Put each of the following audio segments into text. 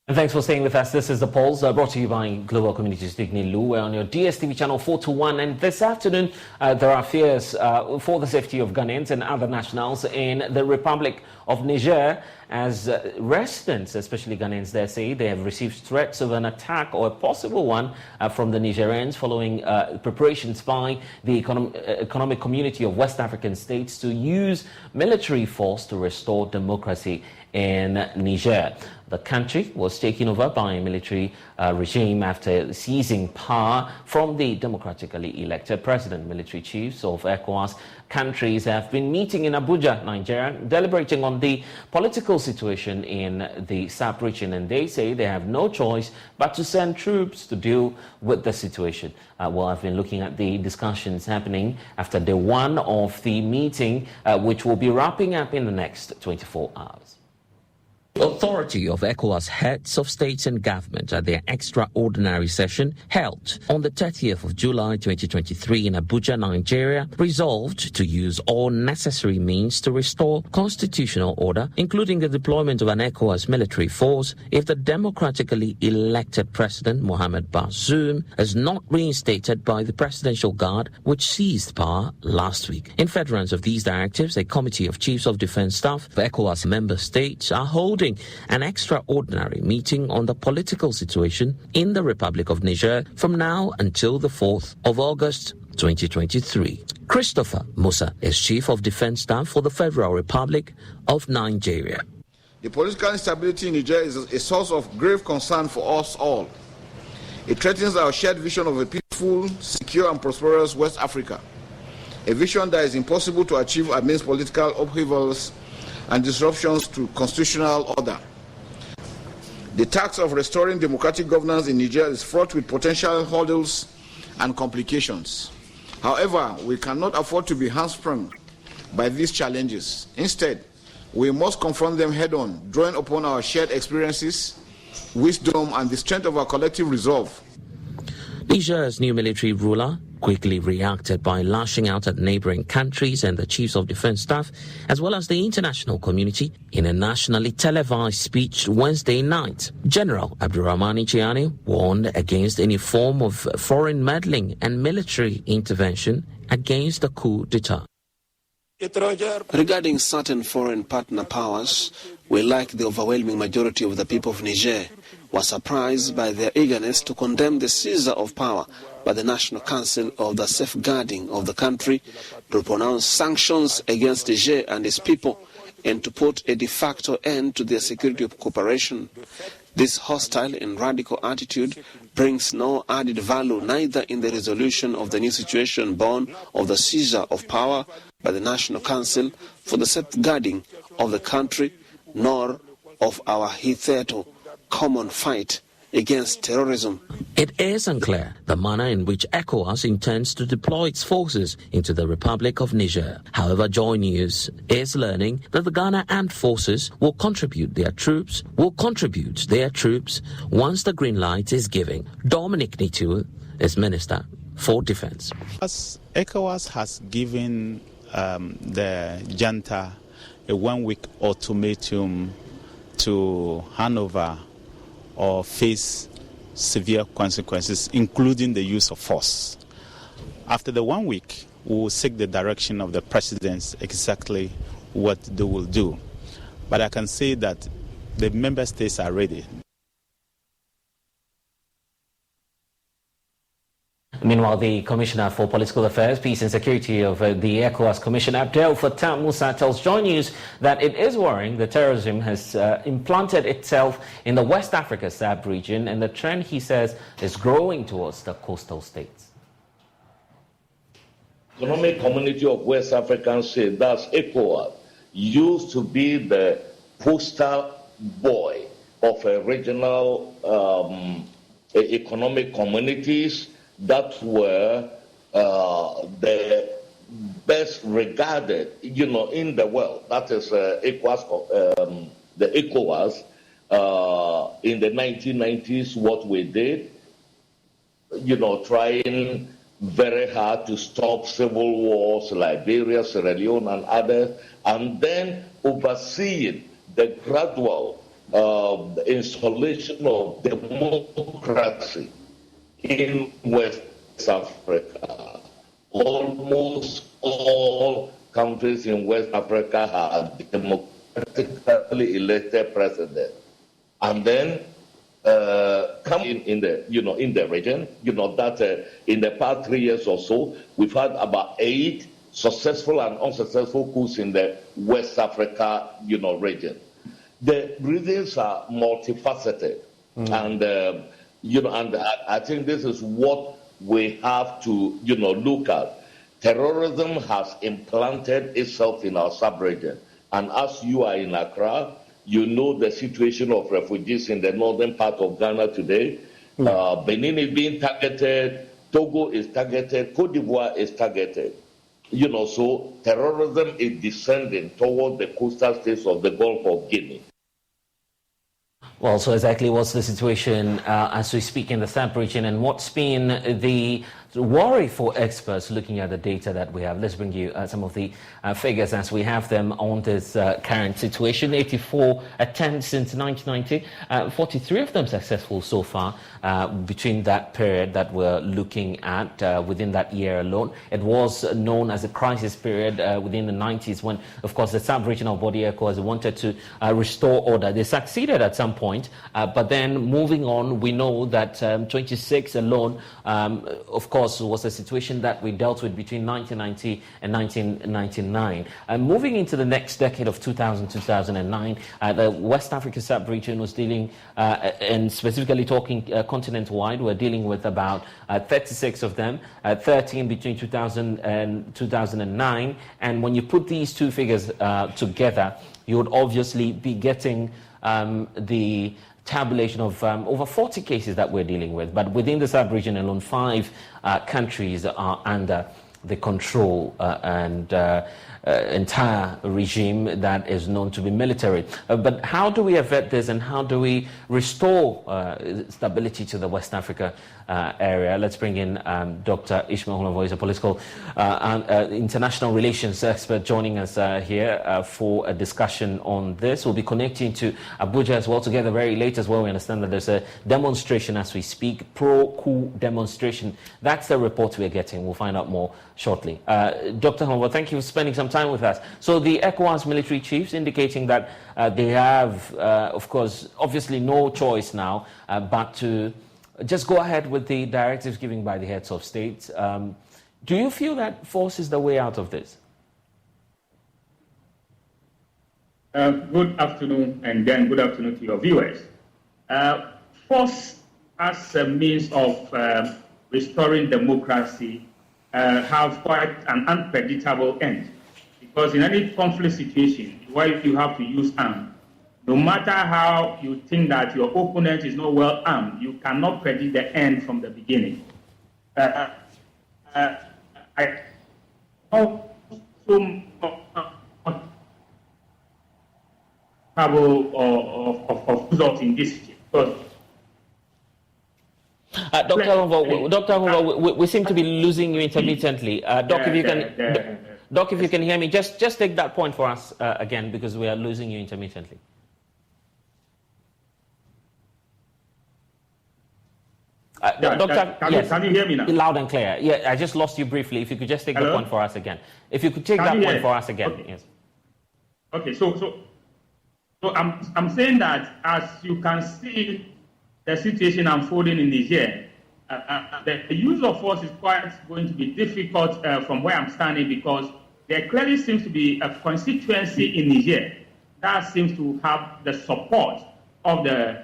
And thanks for staying with us. This is The Pulse, brought to you by Global Communities Digny Lu. We're on your DSTV channel 421. And this afternoon, there are fears for the safety of Ghanaians and other nationals in the Republic of Niger, as residents, especially Ghanaians there, say they have received threats of an attack or a possible one from the Nigerians following preparations by the economic community of West African states to use military force to restore democracy in Niger. The country was taken over by a military regime after seizing power from the democratically elected president. Military chiefs of ECOWAS countries have been meeting in Abuja, Nigeria, deliberating on the political situation in the SAP region, and they say they have no choice but to send troops to deal with the situation. Well, I've been looking at the discussions happening after day one of the meeting, which will be wrapping up in the next 24 hours. Authority of ECOWAS heads of states and government at their extraordinary session held on the 30th of July 2023 in Abuja, Nigeria, resolved to use all necessary means to restore constitutional order, including the deployment of an ECOWAS military force if the democratically elected President Mohamed Bazoum is not reinstated by the Presidential Guard, which seized power last week. In furtherance of these directives, a committee of chiefs of defense staff of ECOWAS member states are holding an extraordinary meeting on the political situation in the Republic of Niger from now until the 4th of August 2023. Christopher Musa is Chief of Defense Staff for the Federal Republic of Nigeria. The political instability in Niger is a source of grave concern for us all. It threatens our shared vision of a peaceful, secure and prosperous West Africa, a vision that is impossible to achieve amidst political upheavals and disruptions to constitutional order. The task of restoring democratic governance in Niger is fraught with potential hurdles and complications. However, we cannot afford to be hamstrung by these challenges. Instead, we must confront them head-on, drawing upon our shared experiences, wisdom, and the strength of our collective resolve. Niger's new military ruler quickly reacted by lashing out at neighboring countries and the chiefs of defense staff, as well as the international community, in a nationally televised speech Wednesday night. General Abdurrahmani Chiani warned against any form of foreign meddling and military intervention against the coup d'etat. Regarding certain foreign partner powers, we, like the overwhelming majority of the people of Niger, were surprised by their eagerness to condemn the seizure of power by the National Council of the Safeguarding of the country, to pronounce sanctions against Niger and its people, and to put a de facto end to their security cooperation. This hostile and radical attitude brings no added value neither in the resolution of the new situation born of the seizure of power by the National Council for the safeguarding of the country, nor of our hitherto common fight against terrorism. It is unclear the manner in which ECOWAS intends to deploy its forces into the Republic of Niger. However, Joy News is learning that the Ghana Armed Forces will contribute their troops once the green light is given. Dominic Nitu is Minister for Defense. As ECOWAS has given the junta a 1-week ultimatum to hand over or face severe consequences, including the use of force. After the 1 week, we will seek the direction of the presidents exactly what they will do. But I can say that the member states are ready. Meanwhile, the Commissioner for Political Affairs, Peace and Security of the ECOWAS Commission, Abdel Fattah Musa, tells Joy News that it is worrying that terrorism has implanted itself in the West Africa SAB region, and the trend, he says, is growing towards the coastal states. Economic Community of West African States, that's ECOWAS, used to be the poster boy of regional economic communities that were the best regarded, in the world. That is ECOWAS, the ECOWAS in the 1990s, what we did, trying very hard to stop civil wars, Liberia, Sierra Leone, and others, and then overseeing the gradual, the installation of democracy in West Africa. Almost all countries in West Africa have democratically elected presidents. And then coming in the region, that in the past 3 years or so, we've had about 8 successful and unsuccessful coups in the West Africa, region. The reasons are multifaceted, and and I think this is what we have to look at. Terrorism has implanted itself in our sub-region, and as you are in Accra, you know the situation of refugees in the northern part of Ghana today. Benin is being targeted, Togo is targeted, Cote d'Ivoire is targeted. So terrorism is descending toward the coastal states of the Gulf of Guinea. Well, so exactly what's the situation as we speak in the sub-region, and what's been the worry for experts looking at the data that we have? Let's bring you some of the figures as we have them on this current situation. 84 attempts since 1990, 43 of them successful so far between that period that we're looking at within that year alone. It was known as a crisis period within the 90s when, of course, the sub-regional body ECOWAS wanted to restore order. They succeeded at some point, but then moving on, we know that 26 alone, of course, was a situation that we dealt with between 1990 and 1999. Moving into the next decade of 2009, the West Africa sub-region was dealing, and specifically talking continent-wide, we're dealing with about 36 of them, 13 between 2000 and 2009. And when you put these two figures together, you would obviously be getting the tabulation of over 40 cases that we're dealing with. But within the sub-region alone, 5 countries are under the control and entire regime that is known to be military. But how do we avert this, and how do we restore stability to the West Africa area? Let's bring in Dr. Ishmael Hulavo, is a political and international relations expert, joining us here for a discussion on this. We'll be connecting to Abuja as well together very late as well. We understand that there's a demonstration as we speak, pro-coup demonstration. That's the report we're getting. We'll find out more shortly. Dr. Hulavo, thank you for spending some time with us. So the ECOWAS military chiefs indicating that they have, of course, obviously no choice now but to just go ahead with the directives given by the heads of state. Do you feel that force is the way out of this? Good afternoon, and then good afternoon to your viewers. Force as a means of restoring democracy have quite an unpredictable end, because in any conflict situation where you have to use arms, no matter how you think that your opponent is not well armed, you cannot predict the end from the beginning. I also of results in this because Dr. Hulavo, we seem to be losing you intermittently. Doc, if you can hear me, just take that point for us again, because we are losing you intermittently. Doctor, can you hear me now? Loud and clear. Yeah, I just lost you briefly. If you could just take the point for us again. If you could take that point for us again. Okay. Yes. Okay, so I'm saying that as you can see the situation unfolding in Niger, the use of force is quite going to be difficult from where I'm standing, because there clearly seems to be a constituency in Niger that seems to have the support of the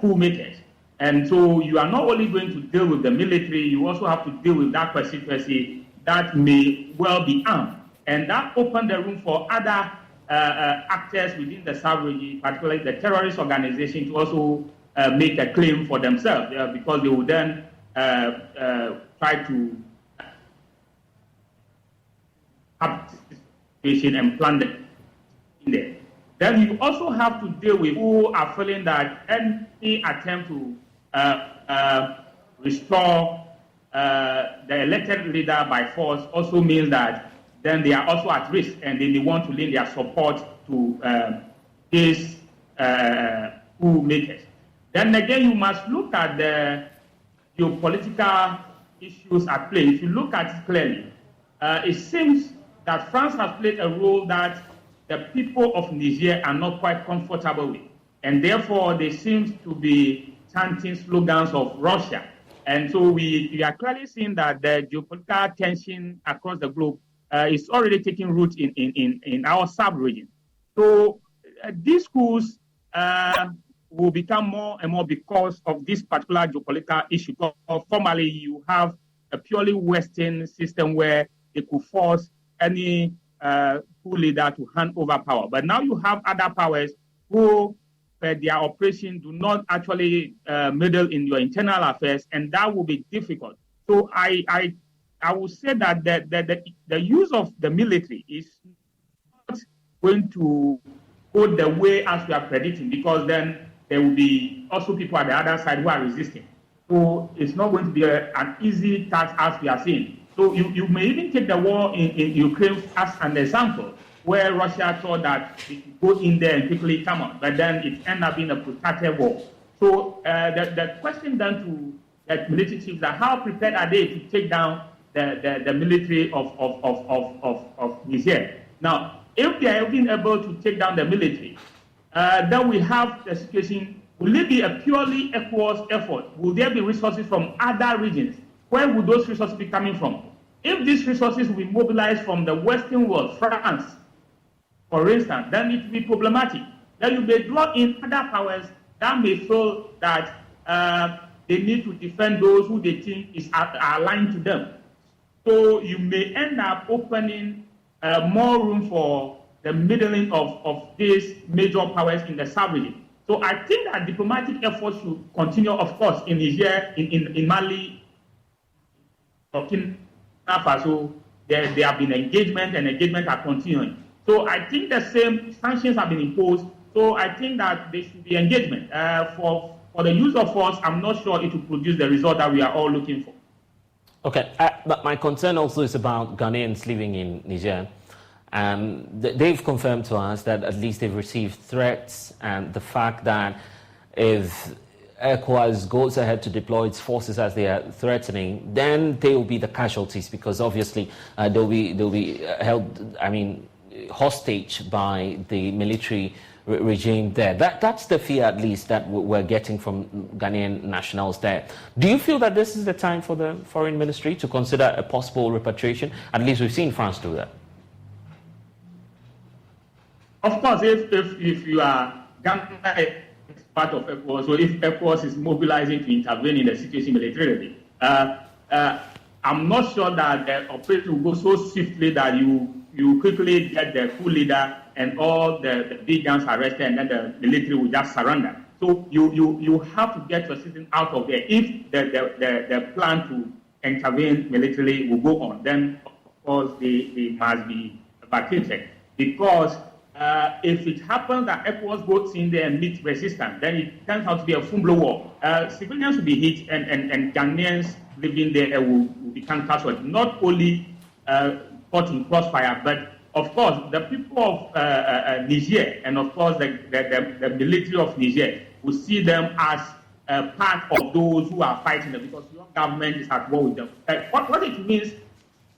coup makers. And so you are not only going to deal with the military, you also have to deal with that constituency that may well be armed. And that opened the room for other actors within the sub-region, particularly the terrorist organization, to also make a claim for themselves, because they would then try to have situation and plan them in there. Then you also have to deal with who are feeling that any attempt to restore the elected leader by force also means that then they are also at risk, and they want to lend their support to this coup makers. Then again, you must look at the geopolitical issues at play. If you look at it clearly, it seems that France has played a role that the people of Niger are not quite comfortable with. And therefore, they seem to be chanting slogans of Russia. And so we are clearly seeing that the geopolitical tension across the globe is already taking root in our sub-region. So these schools will become more and more because of this particular geopolitical issue. Formerly, you have a purely Western system where they could force any coup leader to hand over power. But now you have other powers who, their operation, do not actually meddle in your internal affairs, and that will be difficult. So I would say that the use of the military is not going to go the way as we are predicting, because then there will be also people at the other side who are resisting. So it's not going to be an easy task as we are seeing. So you may even take the war in Ukraine as an example, where Russia thought that it could go in there and quickly come out, but then it ended up being a protracted war. So the question then to the military chiefs is how prepared are they to take down the military of Niger? Now, if they are being able to take down the military, then we have the situation, will it be a purely ECOWAS effort? Will there be resources from other regions? Where would those resources be coming from? If these resources will be mobilized from the Western world, France, for instance, then it will be problematic. Then you may draw in other powers that may feel that they need to defend those who they think are aligned to them. So you may end up opening more room for the middling of these major powers in the sub-region. So I think that diplomatic efforts should continue, of course, in Niger, in Mali, Burkina Faso. There have been engagement, and engagement are continuing. So I think the same sanctions have been imposed. So I think that there should be engagement. For the use of force, I'm not sure it will produce the result that we are all looking for. Okay, but my concern also is about Ghanaians living in Niger. They've confirmed to us that at least they've received threats, and the fact that if ECOWAS goes ahead to deploy its forces as they are threatening, then they will be the casualties, because obviously they'll be held, hostage by the military regime there. That's the fear, at least, that we're getting from Ghanaian nationals there. Do you feel that this is the time for the foreign ministry to consider a possible repatriation? At least we've seen France do that. Of course, if you are Ghana part of ECOWAS, so if ECOWAS is mobilizing to intervene in the situation militarily, I'm not sure that the operation will go so swiftly that you quickly get the coup leader and all the big guns arrested, and then the military will just surrender. So you have to get your citizens out of there. If the plan to intervene militarily will go on, then of course they must be evacuated, because if it happens that ECOWAS goes in there and meet resistance, then it turns out to be a full-blown war. Civilians will be hit, and Ghanaians living there will become casualties. Not only caught in crossfire, but of course the people of Niger, and of course the military of Niger, will see them as part of those who are fighting them, because your government is at war with them. What it means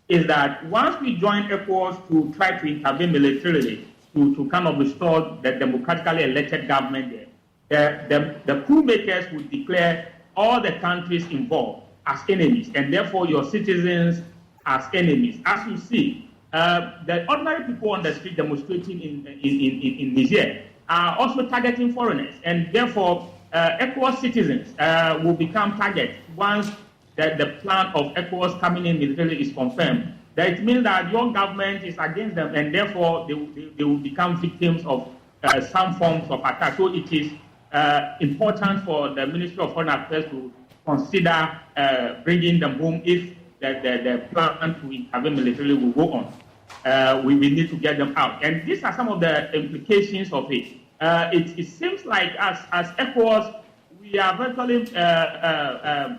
is that once we join ECOWAS to try to intervene militarily, to kind of restore the democratically elected government there, the coup makers would declare all the countries involved as enemies, and therefore your citizens as enemies. As you see, the ordinary people on the street demonstrating in Niger are also targeting foreigners, and therefore ECOWAS citizens will become targets once the plan of ECOWAS coming in militarily is confirmed. That it means that your government is against them, and therefore they will become victims of some forms of attack. So it is important for the Ministry of Foreign Affairs to consider bringing them home if the plan to intervene militarily will go on. We need to get them out. And these are some of the implications of it. It seems like as ECOWAS, we are virtually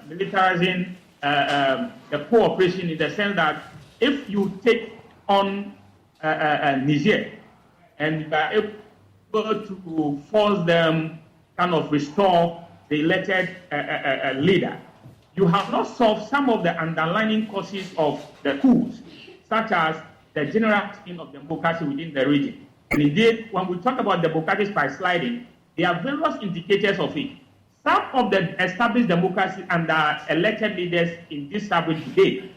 militarizing the cooperation, in the sense that if you take on Niger and you are able able to force them kind of restore the elected leader, you have not solved some of the underlying causes of the coups, such as the general absence of democracy within the region. And indeed, when we talk about democratic backsliding, there are various indicators of it. Some of the established democracy under elected leaders in this fabric today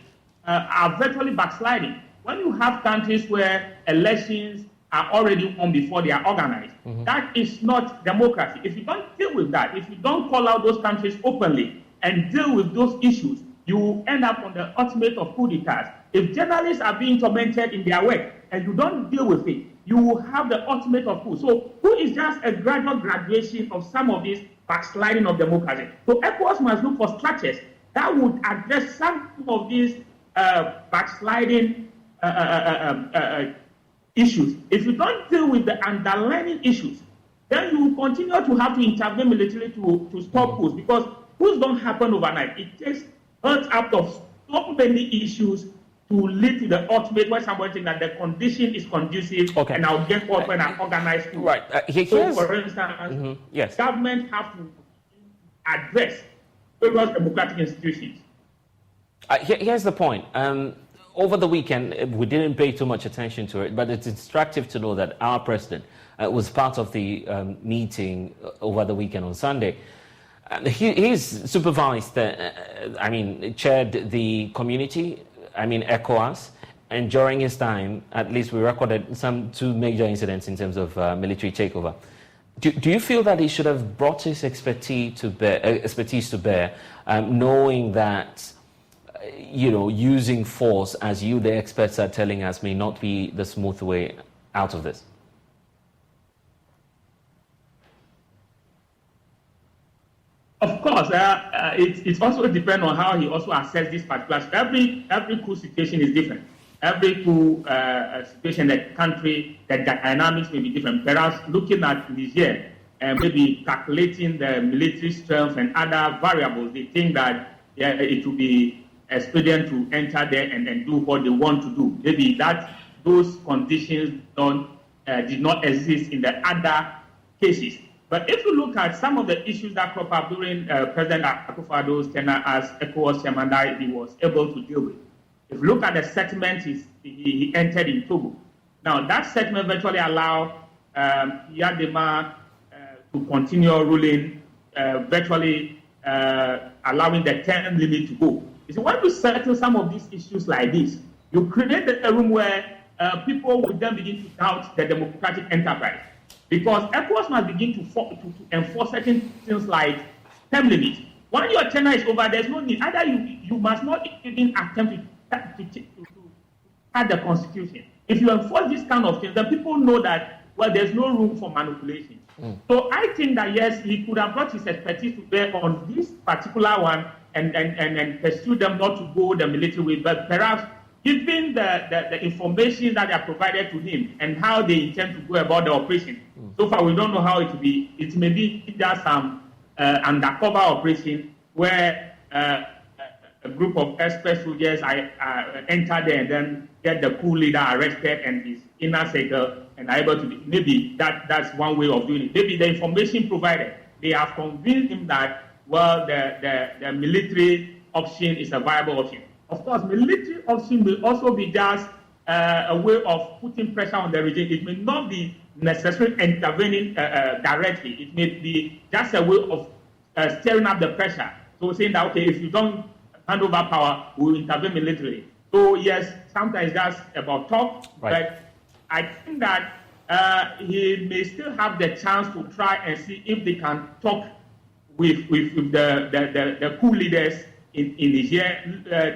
are virtually backsliding. When you have countries where elections are already won before they are organized, that is not democracy. If you don't deal with that, if you don't call out those countries openly and deal with those issues, you will end up on the ultimate of coup d'etats. If journalists are being tormented in their work and you don't deal with it, you will have the ultimate of coup. So coup is just a gradual graduation of some of this backsliding of democracy. So ECOWAS must look for structures that would address some of these backsliding issues. If you don't deal with the underlying issues, then you will continue to have to intervene militarily to stop coups, because coups don't happen overnight. It takes earth out of so many issues to lead to the ultimate where somebody thinks that the condition is conducive and I'll get up and organize coup. Right. So, for instance, yes, government have to address various democratic institutions. Here's the point. Over the weekend, we didn't pay too much attention to it, but it's instructive to know that our president was part of the meeting over the weekend on Sunday. He's supervised, chaired the community, ECOWAS, and during his time, at least we recorded two major incidents in terms of military takeover. Do you feel that he should have brought his expertise to bear, knowing that using force, as you, the experts, are telling us, may not be the smooth way out of this? Of course, it also depends on how he also assesses this particular. Every coup situation is different. Every coup situation, the country, the dynamics may be different. Perhaps looking at Niger and maybe calculating the military strength and other variables, they think that it will be expedient to enter there and do what they want to do. Maybe those conditions did not exist in the other cases. But if you look at some of the issues that crop up during President Akufo-Addo's tenure as ECOWAS chairman that he was able to deal with, if you look at the settlement he entered in Togo, now that settlement virtually allowed Yadema to continue ruling, virtually allowing the term limit to go. You see, when you settle some of these issues like this, you create a room where people will then begin to doubt the democratic enterprise. Because ECOWAS must begin to enforce certain things like term limits. When your tenure is over, there's no need. Either you must not even attempt to add the constitution. If you enforce this kind of things, then people know that, well, there's no room for manipulation. So I think that, yes, he could have brought his expertise to bear on this particular one and pursue them not to go the military way, but perhaps given the information that are provided to him and how they intend to go about the operation. So far, we don't know how it will be. It may be just some undercover operation where a group of expert soldiers enter there and then get the coup leader arrested and his inner circle and are able to be. Maybe that's one way of doing it. Maybe the information provided, they have convinced him that, well, the military option is a viable option. Of course, military option will also be just a way of putting pressure on the regime. It may not be necessarily intervening directly. It may be just a way of stirring up the pressure. So saying that, okay, if you don't hand over power, we will intervene militarily. So yes, sometimes that's about talk, but I think that he may still have the chance to try and see if they can talk with the coup leaders in Niger,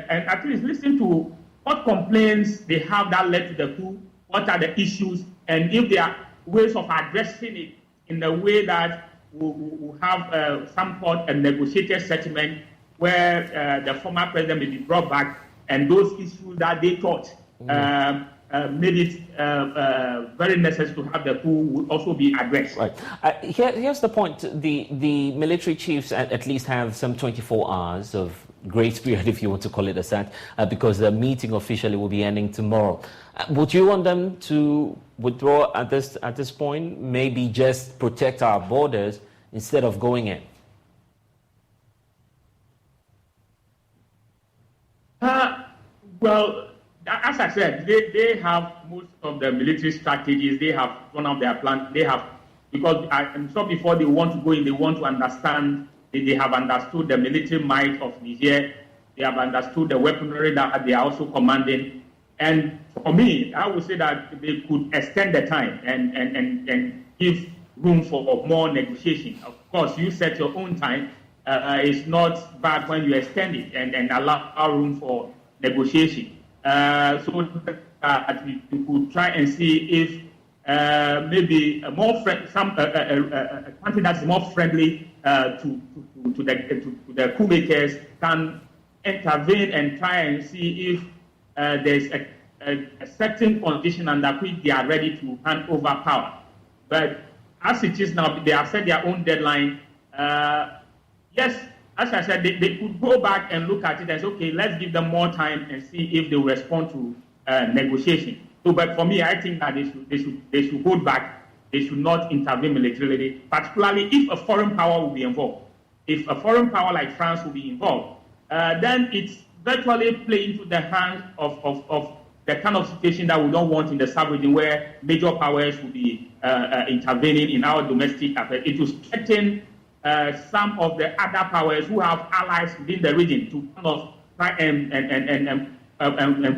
and at least listen to what complaints they have that led to the coup, what are the issues, and if there are ways of addressing it in a way that will have some sort of negotiated settlement where the former president may be brought back, and those issues that they thought made it very necessary to have the coup will also be addressed. Right. Here's the point. The military chiefs at least have some 24 hours of grace period, if you want to call it as that, because the meeting officially will be ending tomorrow. Would you want them to withdraw at this point, maybe just protect our borders instead of going in? Well, as I said, they have most of the military strategies. They have one of their plans. They have, because I'm sure before they want to go in, they want to understand. They have understood the military might of Niger. They have understood the weaponry that they are also commanding. And for me, I would say that they could extend the time and give room for more negotiation. Of course, you set your own time. It's not bad when you extend it and allow room for negotiation. So that we could try and see if maybe a country that's more friendly to the coup makers can intervene and try and see if there's a certain condition under which they are ready to hand over power. But as it is now, they have set their own deadline. Yes, as I said, they could go back and look at it and say, okay, let's give them more time and see if they will respond to negotiation. So, but for me, I think that they should hold back. They should not intervene militarily, particularly if a foreign power will be involved. If a foreign power like France will be involved, then it's virtually play into the hands of the kind of situation that we don't want in the sub-region, where major powers will be intervening in our domestic affairs. It will strengthen some of the other powers who have allies within the region to kind of try and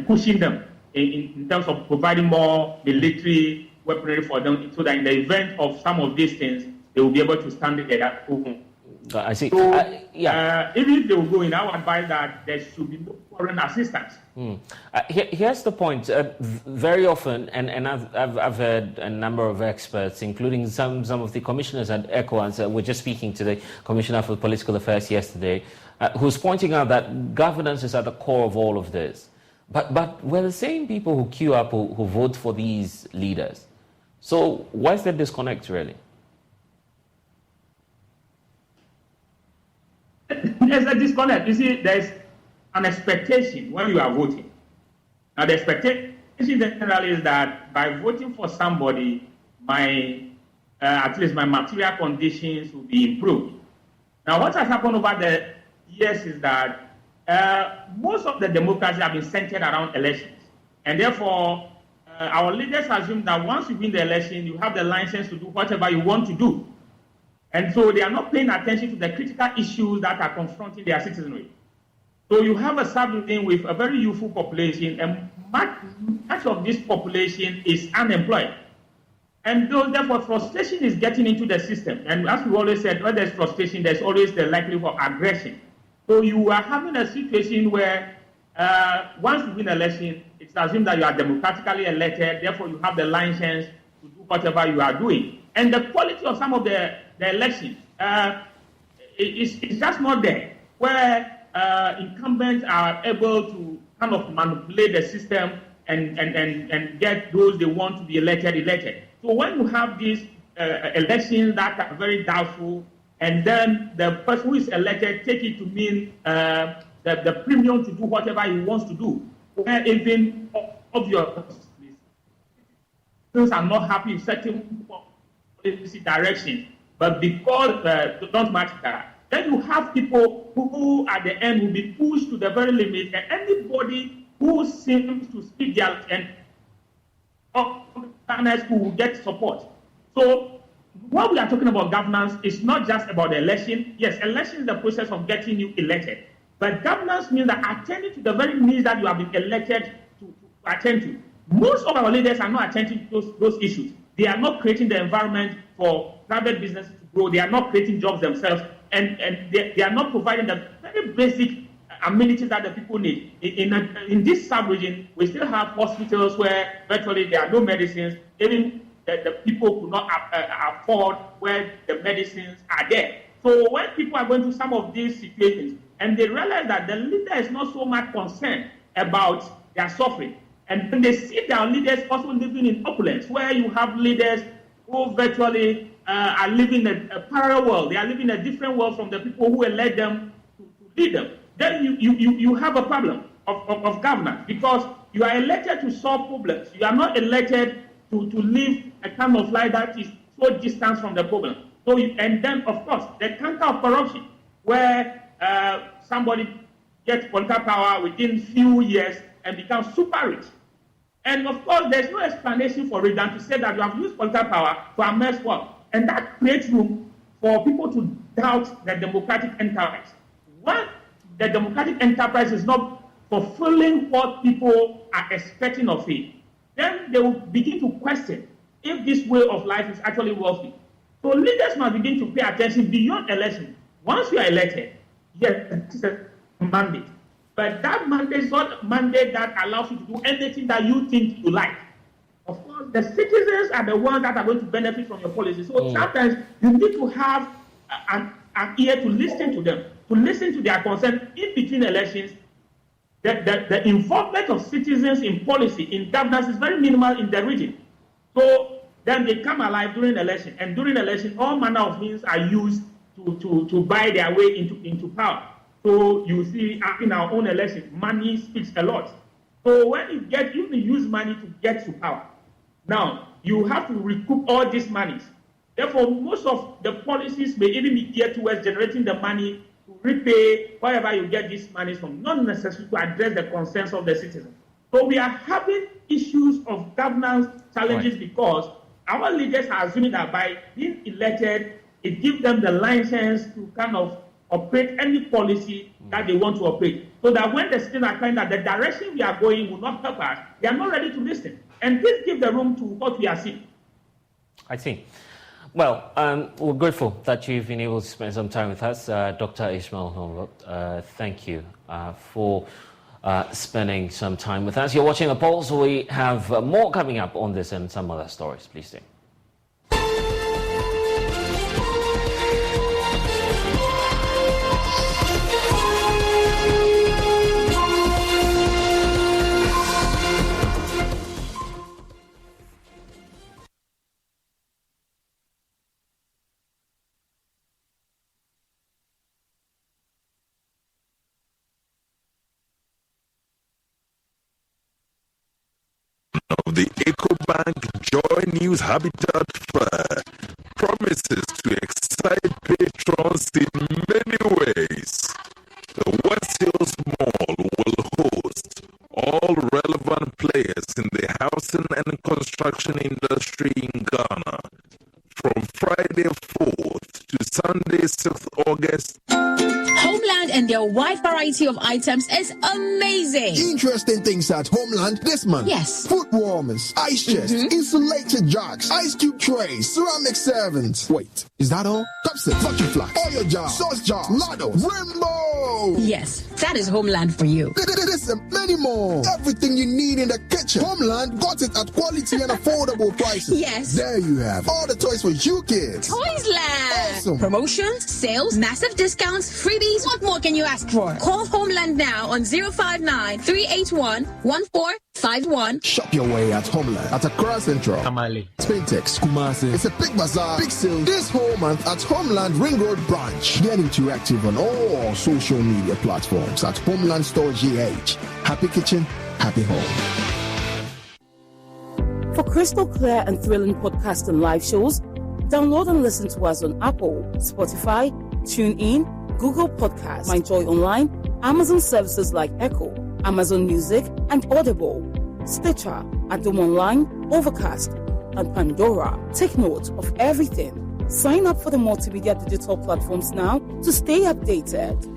pushing them in terms of providing more military weaponry for them, so that in the event of some of these things, they will be able to stand together. I see. So, even if they will go in, I would advise that there should be no foreign assistance. Here's the point. Very often, and I've heard a number of experts, including some of the commissioners at ECOWAS, we're just speaking to the Commissioner for Political Affairs yesterday, who's pointing out that governance is at the core of all of this. But we're the same people who queue up, who vote for these leaders. So why is there disconnect, really? There's a disconnect. You see, there's an expectation when you are voting. Now, the expectation generally is that by voting for somebody, at least my material conditions will be improved. Now, what has happened over the years is that most of the democracy have been centered around elections. And therefore, our leaders assume that once you win the election, you have the license to do whatever you want to do. And so they are not paying attention to the critical issues that are confronting their citizenry. So you have a sub-region with a very youthful population, and much of this population is unemployed. And therefore, frustration is getting into the system. And as we always said, when there's frustration, there's always the likelihood of aggression. So you are having a situation where once you win an election, it's assumed that you are democratically elected, therefore you have the license to do whatever you are doing. And the quality of some of the elections is just not there, where incumbents are able to kind of manipulate the system and get those they want to be elected. So when you have these elections that are very doubtful, and then the person who is elected take it to mean the premium to do whatever he wants to do, where even obviously things are not happy in certain policy direction, but because don't matter, then you have people who at the end will be pushed to the very limit, and anybody who seems to speak their and who will get support. So when we are talking about governance, it's not just about the election. Yes, election is the process of getting you elected, but governance means that attending to the very needs that you have been elected to attend to. Most of our leaders are not attending to those issues. They are not creating the environment for private businesses to grow. They are not creating jobs themselves, and they are not providing the very basic amenities that the people need. In this sub-region, we still have hospitals where virtually there are no medicines. Even the people could not afford where the medicines are there. So when people are going through some of these situations, and they realize that the leader is not so much concerned about their suffering, and when they see their leaders also living in opulence, where you have leaders who virtually are living a parallel world. They are living a different world from the people who elect them to lead them. then you have a problem of governance, because you are elected to solve problems. You are not elected to live a kind of life that is so distant from the problem. So and then, of course, the canker of corruption, where somebody gets political power within few years and becomes super rich. And of course, there's no explanation for it than to say that you have used political power to amass wealth. And that creates room for people to doubt the democratic enterprise. When the democratic enterprise is not fulfilling what people are expecting of it, then they will begin to question if this way of life is actually wealthy. So leaders must begin to pay attention beyond election. Once you are elected, yes, it's a mandate. But that mandate is not a mandate that allows you to do anything that you think you like. Of course, the citizens are the ones that are going to benefit from your policy. So sometimes you need to have an ear to listen to them, to listen to their concerns in between elections. The involvement of citizens in policy, in governance, is very minimal in the region. So then they come alive during election, and during election, all manner of means are used to buy their way into power. So you see, in our own election, money speaks a lot. So when you use money to get to power, now you have to recoup all these monies. Therefore, most of the policies may even be geared towards generating the money to repay wherever you get these monies from, not necessarily to address the concerns of the citizens. So we are having issues of governance challenges because our leaders are assuming that by being elected, it gives them the license to kind of operate any policy that they want to operate. So that when the citizens are finding that the direction we are going will not help us, they are not ready to listen. And this gives the room to what we are seeing. I see. Well, we're grateful that you've been able to spend some time with us. Dr. Ishmael Honrot, thank you for spending some time with us. You're watching The Pulse. We have more coming up on this and some other stories. Please stay. Of the EcoBank Joy News Habitat Fair promises to excite patrons in many ways. The West Hills Mall will host all relevant players in the housing and construction industry in Ghana from Friday 4th to Sunday 6th August. Homeland and their wide variety of items is amazing. Interesting things at Homeland this month. Yes. Foot warmers, ice chests, insulated jars, ice cube trays, ceramic servants. Wait, is that all? Cupset, vacuum flask, oil jar, sauce jar, ladles, rainbow. Yes, that is Homeland for you. This and many more. Everything you need in the kitchen. Homeland got it at quality and affordable prices. Yes. There you have all the toys for you kids. Toys Land. Awesome. Promotions, sales, massive discounts, freebies. What more can you ask for? Call Homeland now on 059-381-1451. Shop your way at Homeland at Accra Central, Tamale, Spintex, Kumasi. It's a big bazaar, big sale this whole month at Homeland Ring Road Branch. Get interactive on all social media platforms at Homeland Store GH. Happy kitchen, happy home. For crystal clear and thrilling podcasts and live shows, download and listen to us on Apple, Spotify, TuneIn, Google Podcasts, MyJoy Online, Amazon services like Echo, Amazon Music, and Audible, Stitcher, Adom Online, Overcast, and Pandora. Take note of everything. Sign up for the multimedia digital platforms now to stay updated.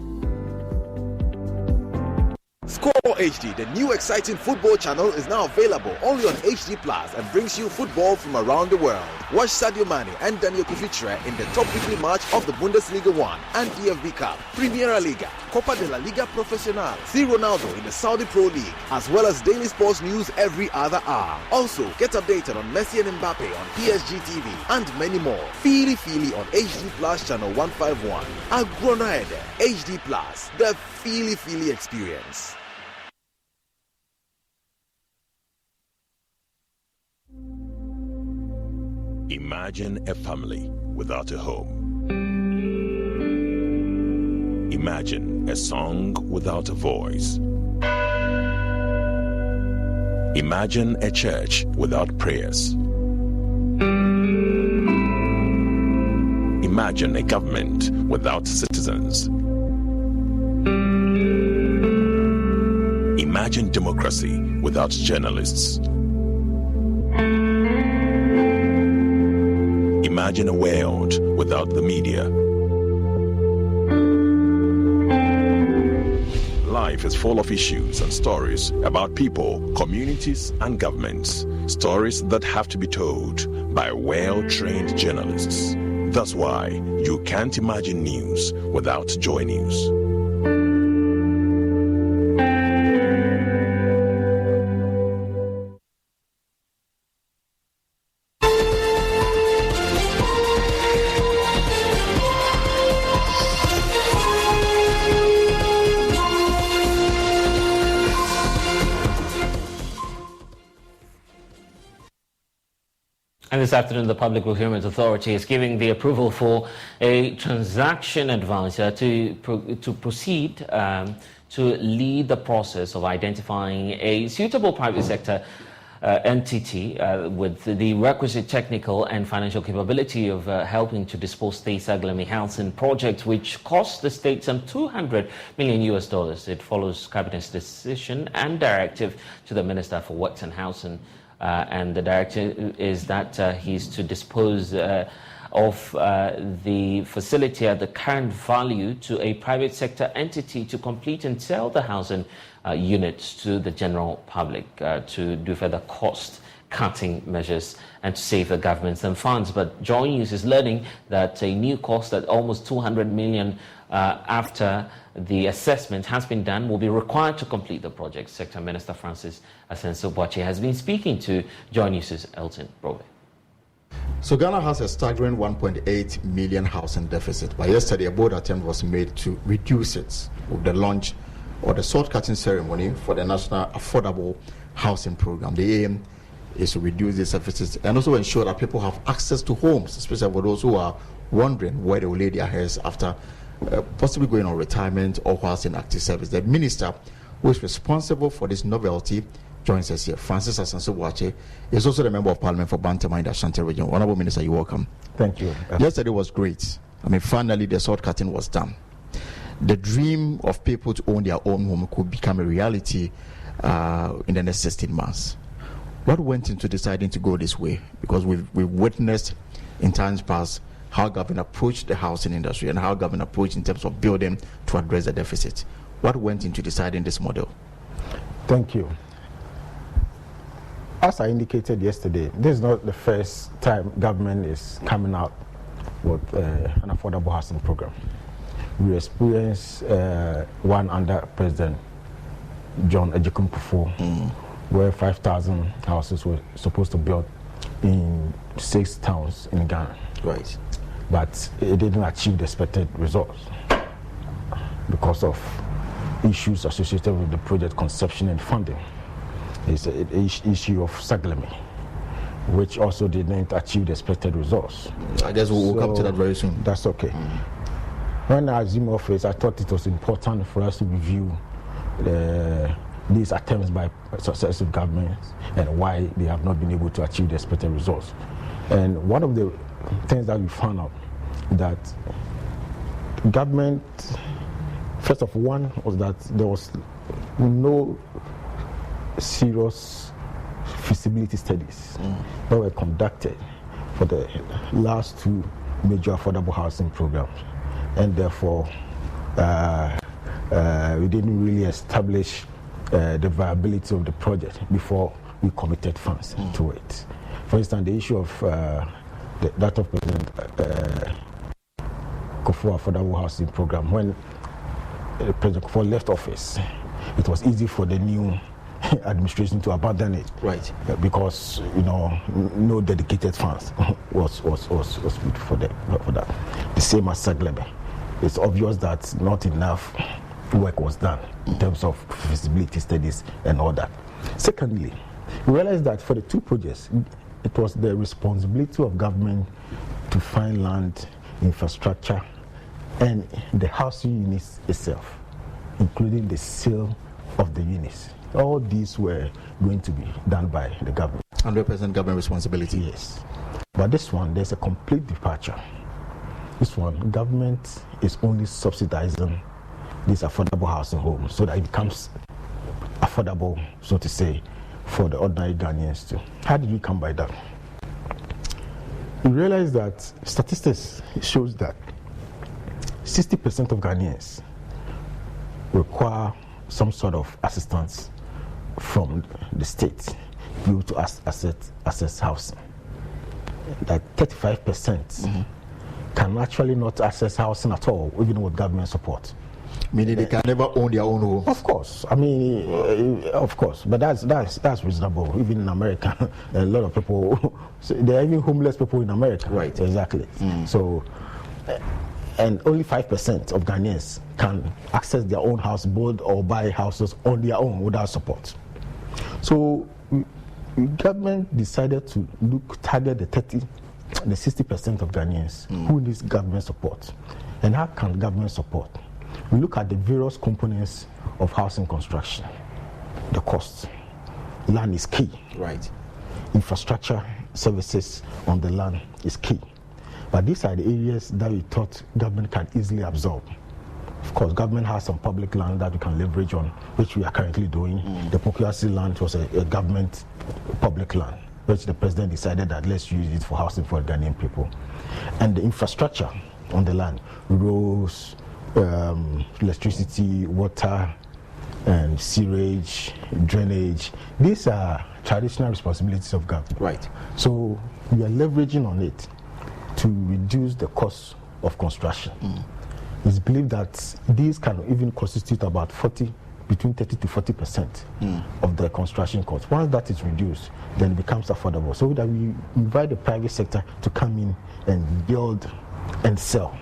Score HD, the new exciting football channel, is now available only on HD Plus and brings you football from around the world. Watch Sadio Mane and Daniel Kufitre in the top weekly match of the Bundesliga 1 and DFB Cup, Primera Liga, Copa de la Liga Profesional, see Ronaldo in the Saudi Pro League, as well as daily sports news every other hour. Also, get updated on Messi and Mbappe on PSG TV and many more. Feely on HD Plus channel 151. Agronaede, HD Plus, the Feely experience. Imagine a family without a home. Imagine a song without a voice. Imagine a church without prayers. Imagine a government without citizens. Imagine democracy without journalists. Imagine a world without the media. Life is full of issues and stories about people, communities, and governments. Stories that have to be told by well-trained journalists. That's why you can't imagine news without Joy News. And this afternoon, the Public Procurement Authority is giving the approval for a transaction advisor to proceed to lead the process of identifying a suitable private sector entity with the requisite technical and financial capability of helping to dispose the Saglemi housing project, which cost the state some $200 million. It follows Cabinet's decision and directive to the Minister for Works and Housing. And the directive is that he's to dispose of the facility at the current value to a private sector entity to complete and sell the housing units to the general public to do further cost-cutting measures and to save the government some funds. But Joy News is learning that a new cost at almost $200 million after the assessment has been done will be required to complete the project. Sector Minister Francis Asenso-Boakye has been speaking to Joy News' Elton Brobe. So Ghana has a staggering 1.8 million housing deficit, but yesterday a bold attempt was made to reduce it with the launch or the sword-cutting ceremony for the National Affordable Housing Program. The aim is to reduce this deficit and also ensure that people have access to homes, especially for those who are wondering where they will lay their heads after possibly going on retirement or whilst in active service. The minister who is responsible for this novelty joins us here. Francis Asenso-Boakye is also the Member of Parliament for Bantama in the Ashanti region. Honorable Minister, you're welcome. Thank you. Yesterday was great. I mean, finally the sword cutting was done. The dream of people to own their own home could become a reality in the next 16 months. What went into deciding to go this way? Because we've witnessed in times past how government approached the housing industry and how government approached in terms of building to address the deficit. What went into deciding this model? Thank you. As I indicated yesterday, this is not the first time government is coming out with an affordable housing program. We experienced one under President John Ejikumpufo, where 5,000 houses were supposed to build in 6 towns in Ghana. Right. But it didn't achieve the expected results because of issues associated with the project conception and funding. It's an issue of Saglemi, which also didn't achieve the expected results. I guess we'll come to that very soon. That's okay. When I assumed office, I thought it was important for us to review these attempts by successive governments and why they have not been able to achieve the expected results. And one of the things that we found out that government, first of one, was that there was no serious feasibility studies that were conducted for the last 2 major affordable housing programs, and therefore we didn't really establish the viability of the project before we committed funds to it. For instance, the issue of that of President Kufuor Affordable Housing Program, when President Kufuor left office, it was easy for the new administration to abandon it, right? Because no dedicated funds was put for that. The same as Saglemi. It's obvious that not enough work was done in terms of feasibility studies and all that. Secondly, we realized that for the 2 projects, it was the responsibility of government to find land, infrastructure, and the housing units itself, including the sale of the units. All these were going to be done by the government. 100% government responsibility. Yes. But this one, there's a complete departure. This one, government is only subsidizing these affordable housing homes so that it becomes affordable, so to say, for the ordinary Ghanaians too. How did we come by that? We realize that statistics shows that 60% of Ghanaians require some sort of assistance from the state to be able to access housing. That 35% can actually not access housing at all, even with government support. Meaning they can never own their own home. Of course, I mean, of course, but that's reasonable. Even in America, a lot of people, there are even homeless people in America. Right. Exactly. So, and only 5% of Ghanaians can access their own house, build or buy houses on their own without support. So, government decided to target the 60% of Ghanaians who needs government support. And how can government support? We look at the various components of housing construction. The cost. Land is key. Right. Infrastructure services on the land is key. But these are the areas that we thought government can easily absorb. Of course, government has some public land that we can leverage on, which we are currently doing. The Pokuasi land was a government public land, which the president decided that let's use it for housing for Ghanaian people. And the infrastructure on the land, roads, electricity, water, and sewage, drainage. These are traditional responsibilities of government. Right. So we are leveraging on it to reduce the cost of construction. It's believed that these can even constitute about between 30 to 40% of the construction cost. Once that is reduced, then it becomes affordable. So that we invite the private sector to come in and build and sell.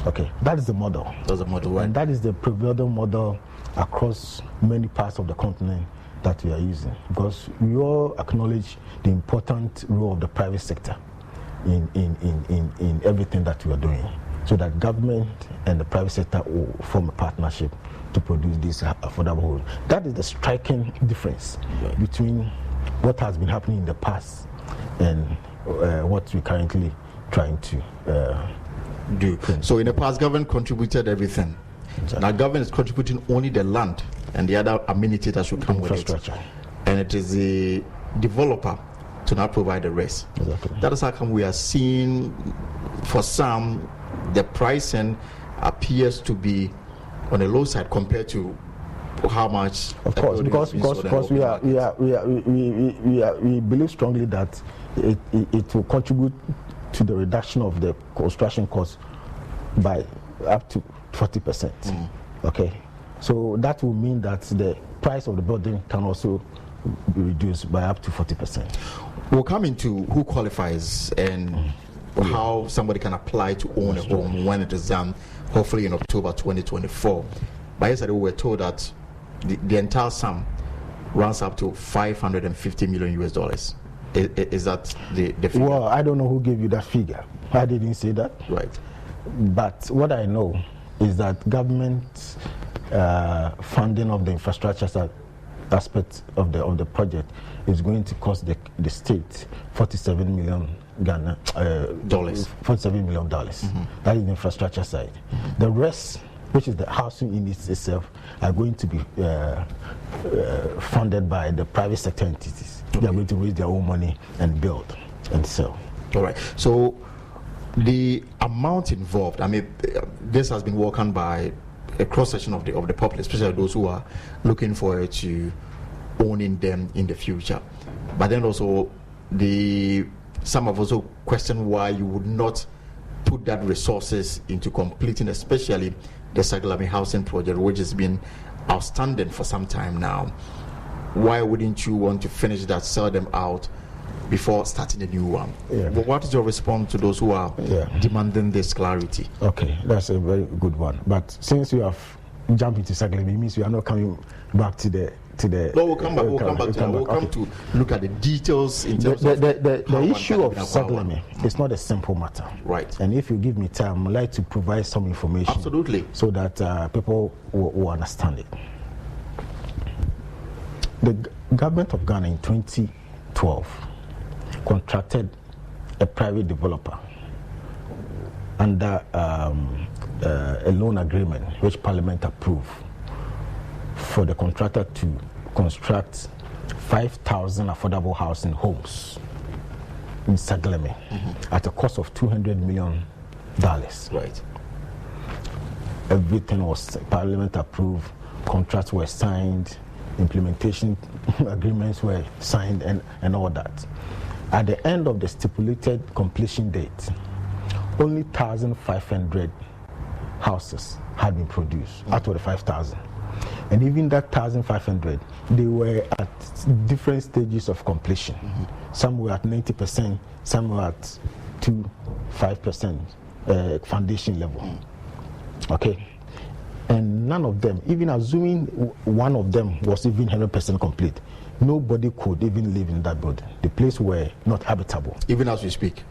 Okay, that is the model. That's the model, right? And that is the prevailing model across many parts of the continent that we are using. Because we all acknowledge the important role of the private sector in everything that we are doing. So that government and the private sector will form a partnership to produce this affordable homes. That is the striking difference between what has been happening in the past and what we're currently trying to do. So in the past, government contributed everything. Exactly. Now government is contributing only the land and the other amenities that should come with it. And it is the developer to now provide the rest. Exactly. That is how come we are seeing, for some, the pricing appears to be on the low side compared to how much. Of course, because we believe strongly that it will contribute to the reduction of the construction cost by up to 40%. Okay, so that will mean that the price of the building can also be reduced by up to 40%. We'll come into who qualifies and how somebody can apply to own a home when it is done, hopefully in October 2024. But yesterday we were told that the entire sum runs up to $550 million US. Is that the figure? Well, I don't know who gave you that figure. I didn't say that. Right. But what I know is that government funding of the infrastructure aspect of the project is going to cost the state $47 million. $47 million. That is the infrastructure side. The rest, which is the housing units itself, are going to be funded by the private sector entities. They are going to raise their own money and build and sell. All right. So the amount involved, I mean, this has been welcomed by a cross section of the public, especially those who are looking forward to owning them in the future. But then also some have also questioned why you would not put that resources into completing, especially the Saglemi housing project, which has been outstanding for some time now. Why wouldn't you want to finish that, sell them out before starting a new one? But what is your response to those who are demanding this clarity? Okay, that's a very good one. But since you have jumped into Saglemi, it means you are not coming back to the to the. No, we'll come back. We'll come to look at the details in terms of the issue of Saglemi. It's not a simple matter. Right. And if you give me time, I'd like to provide some information. Absolutely. So that people will understand it. The government of Ghana in 2012 contracted a private developer under a loan agreement which Parliament approved for the contractor to construct 5,000 affordable housing homes in Saglemi at a cost of $200 million. Right. Everything was Parliament approved, contracts were signed, implementation agreements were signed, and all that. At the end of the stipulated completion date, only 1,500 houses had been produced out of the 5,000. And even that 1,500, they were at different stages of completion. Some were at 90%, some were at 5% foundation level. Okay? And none of them, even assuming one of them was even 100% complete, nobody could even live in that building. The place were not habitable. Even as we speak?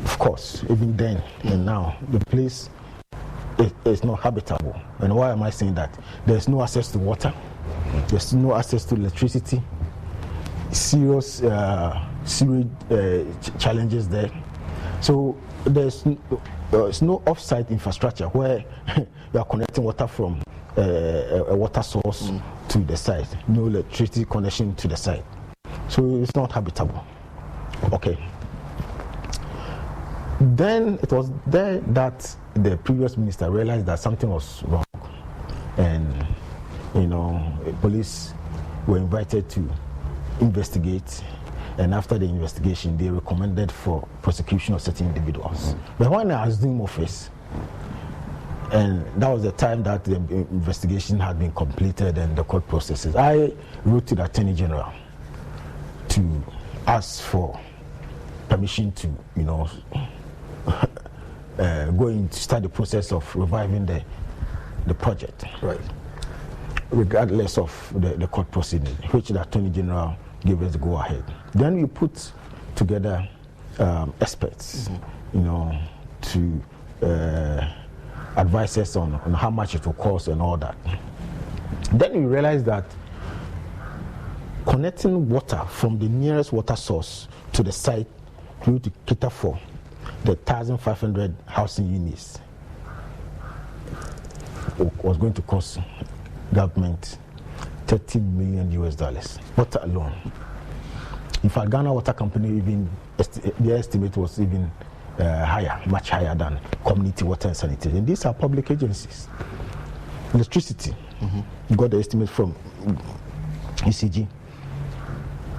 Of course, even then and now, the place is not habitable. And why am I saying that? There's no access to water, there's no access to electricity, serious sewage challenges there. So there's no off-site infrastructure where you are connecting water from a water source to the site, no electricity connection to the site. So it's not habitable. Okay. Then it was there that the previous minister realized that something was wrong, and police were invited to investigate, and after the investigation they recommended for prosecution of certain individuals. But when I assumed office, and that was the time that the investigation had been completed and the court processes, I wrote to the Attorney General to ask for permission to going to start the process of reviving the project, right, regardless of the court proceeding, which the Attorney General gave us the go ahead. Then we put together experts, to advise us on how much it will cost and all that. Then we realized that connecting water from the nearest water source to the site to cater for the 1,500 housing units was going to cost government $30 million. Water alone. In fact, Ghana Water Company the estimate was even higher, much higher than Community Water and Sanitation. And these are public agencies. Electricity, you got the estimate from ECG,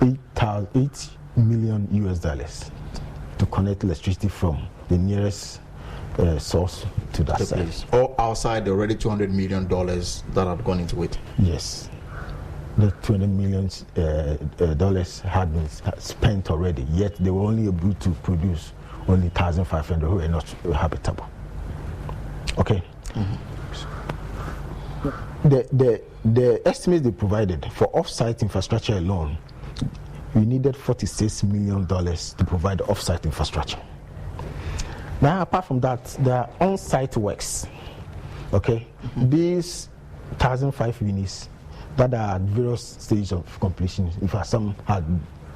$8 million to connect electricity from the nearest source to that site. Or outside the already $200 million that had gone into it. Yes, the $200 million had been spent already. Yet they were only able to produce only 1,500 who were not habitable. Okay. The estimates they provided for off-site infrastructure alone, we needed $46 million to provide off-site infrastructure. Now, apart from that, there are on-site works. Okay, these 1,005 units that are at various stages of completion. In fact, some had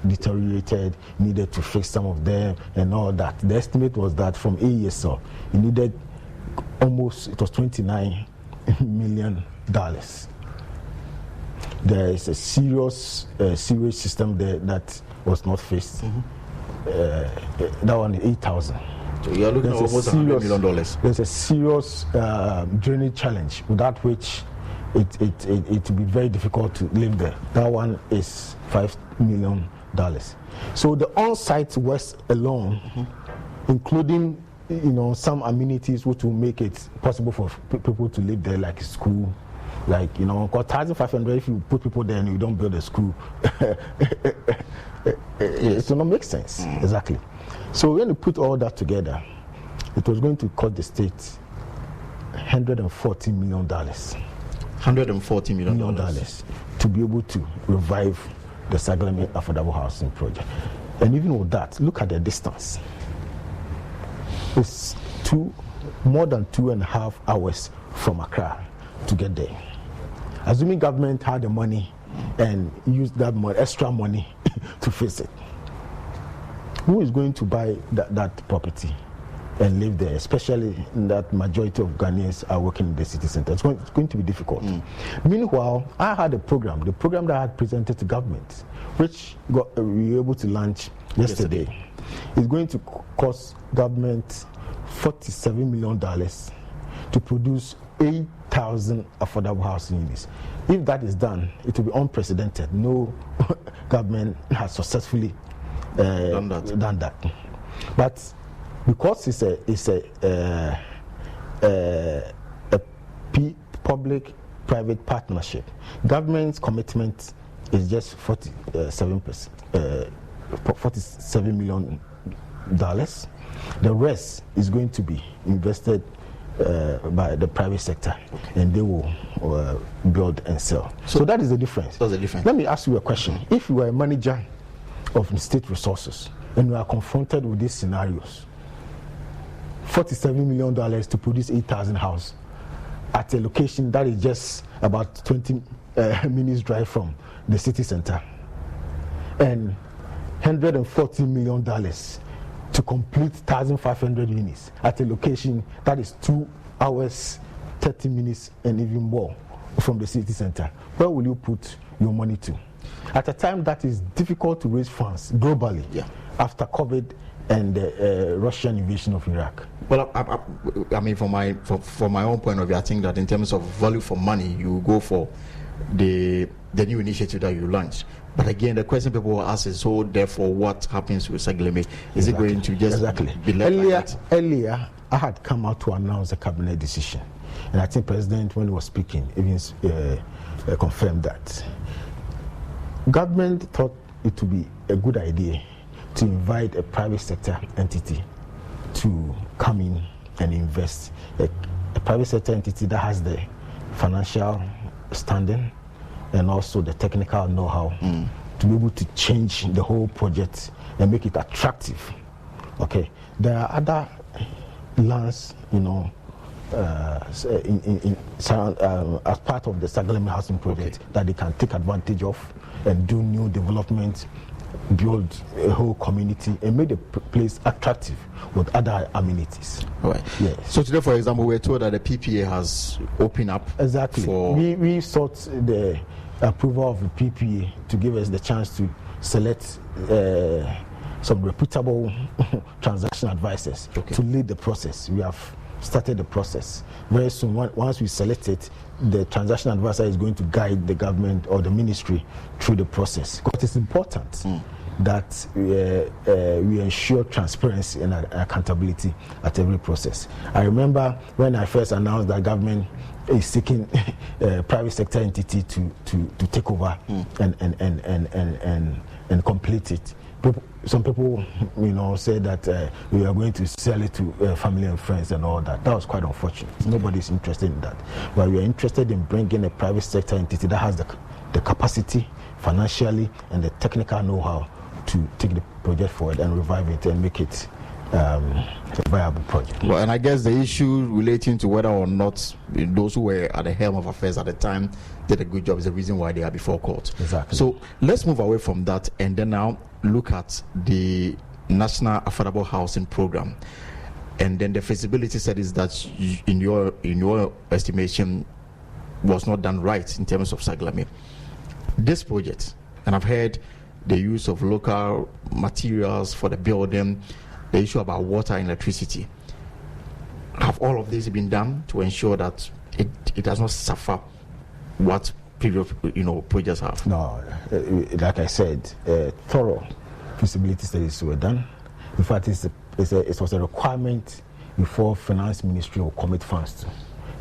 deteriorated, needed to fix some of them and all that. The estimate was that from AESL, it needed it was $29 million. There is a serious sewage system there that was not fixed. That one is 8,000. So you are looking at almost $100 million. There's a serious drainage challenge, without which it will be very difficult to live there. That one is $5 million. So the on-site works alone, including some amenities which will make it possible for people to live there, like school, like 1,500. If you put people there and you don't build a school, it will not make sense. Exactly. So when you put all that together, it was going to cost the state $140 million. $140 million. to be able to revive the Saglemi affordable housing project. And even with that, look at the distance. It's more than 2.5 hours from Accra to get there. Assuming government had the money and used that extra money to fix it, who is going to buy that property and live there, especially in that majority of Ghanaians are working in the city center? It's going to be difficult. Meanwhile, I had the program that I had presented to government, which we were able to launch yesterday. It's going to cost government $47 million to produce 8,000 affordable housing units. If that is done, it will be unprecedented. No government has successfully done that. But because it's a public-private partnership, government's commitment is just $47 million. The rest is going to be invested by the private sector, and they will build and sell. So that is the difference. That's the difference. Let me ask you a question. If you are a manager of state resources and you are confronted with these scenarios, $47 million to produce 8,000 houses at a location that is just about 20 minutes drive from the city center, and $140 million to complete 1,500 units at a location that is 2 hours, 30 minutes, and even more from the city center, where will you put your money to? At a time that is difficult to raise funds globally, after COVID and the Russian invasion of Iraq. Well, I mean, from my own point of view, I think that in terms of value for money, you go for the new initiative that you launched. But again, the question people will ask is, so therefore, what happens with Saglemi? Is it going to just be left earlier, I had come out to announce a cabinet decision, and I think President, when he was speaking, even confirmed that. Government thought it would be a good idea to invite a private sector entity to come in and invest. A private sector entity that has the financial standing and also the technical know-how to be able to change the whole project and make it attractive. Okay, there are other lands, as part of the Saglemi housing project that they can take advantage of and do new development, build a whole community, and make the place attractive with other amenities. All right. Yes. So today, for example, we're told that the PPA has opened up. Exactly. We sought the approval of the PPA to give us the chance to select some reputable transaction advisors to lead the process. We have started the process. Very soon, once we select it, the transaction advisor is going to guide the government or the ministry through the process. Because it's important that we ensure transparency and accountability at every process. I remember when I first announced that government is seeking a private sector entity to take over and complete it. Some people, said that we are going to sell it to family and friends and all that. That was quite unfortunate. Nobody's interested in that. But we are interested in bringing a private sector entity that has the capacity financially and the technical know-how to take the project forward and revive it and make it a viable project. Well, and I guess the issue relating to whether or not those who were at the helm of affairs at the time did a good job is the reason why they are before court. Exactly. So let's move away from that and then now look at the National Affordable Housing Program, and then the feasibility studies that in your estimation was not done right in terms of Saglemi. This project, and I've heard the use of local materials for the building, the issue about water and electricity. Have all of this been done to ensure that it does not suffer what previous projects have? No, like I said, thorough feasibility studies were done. In fact, it was a requirement before Finance Ministry will commit funds to.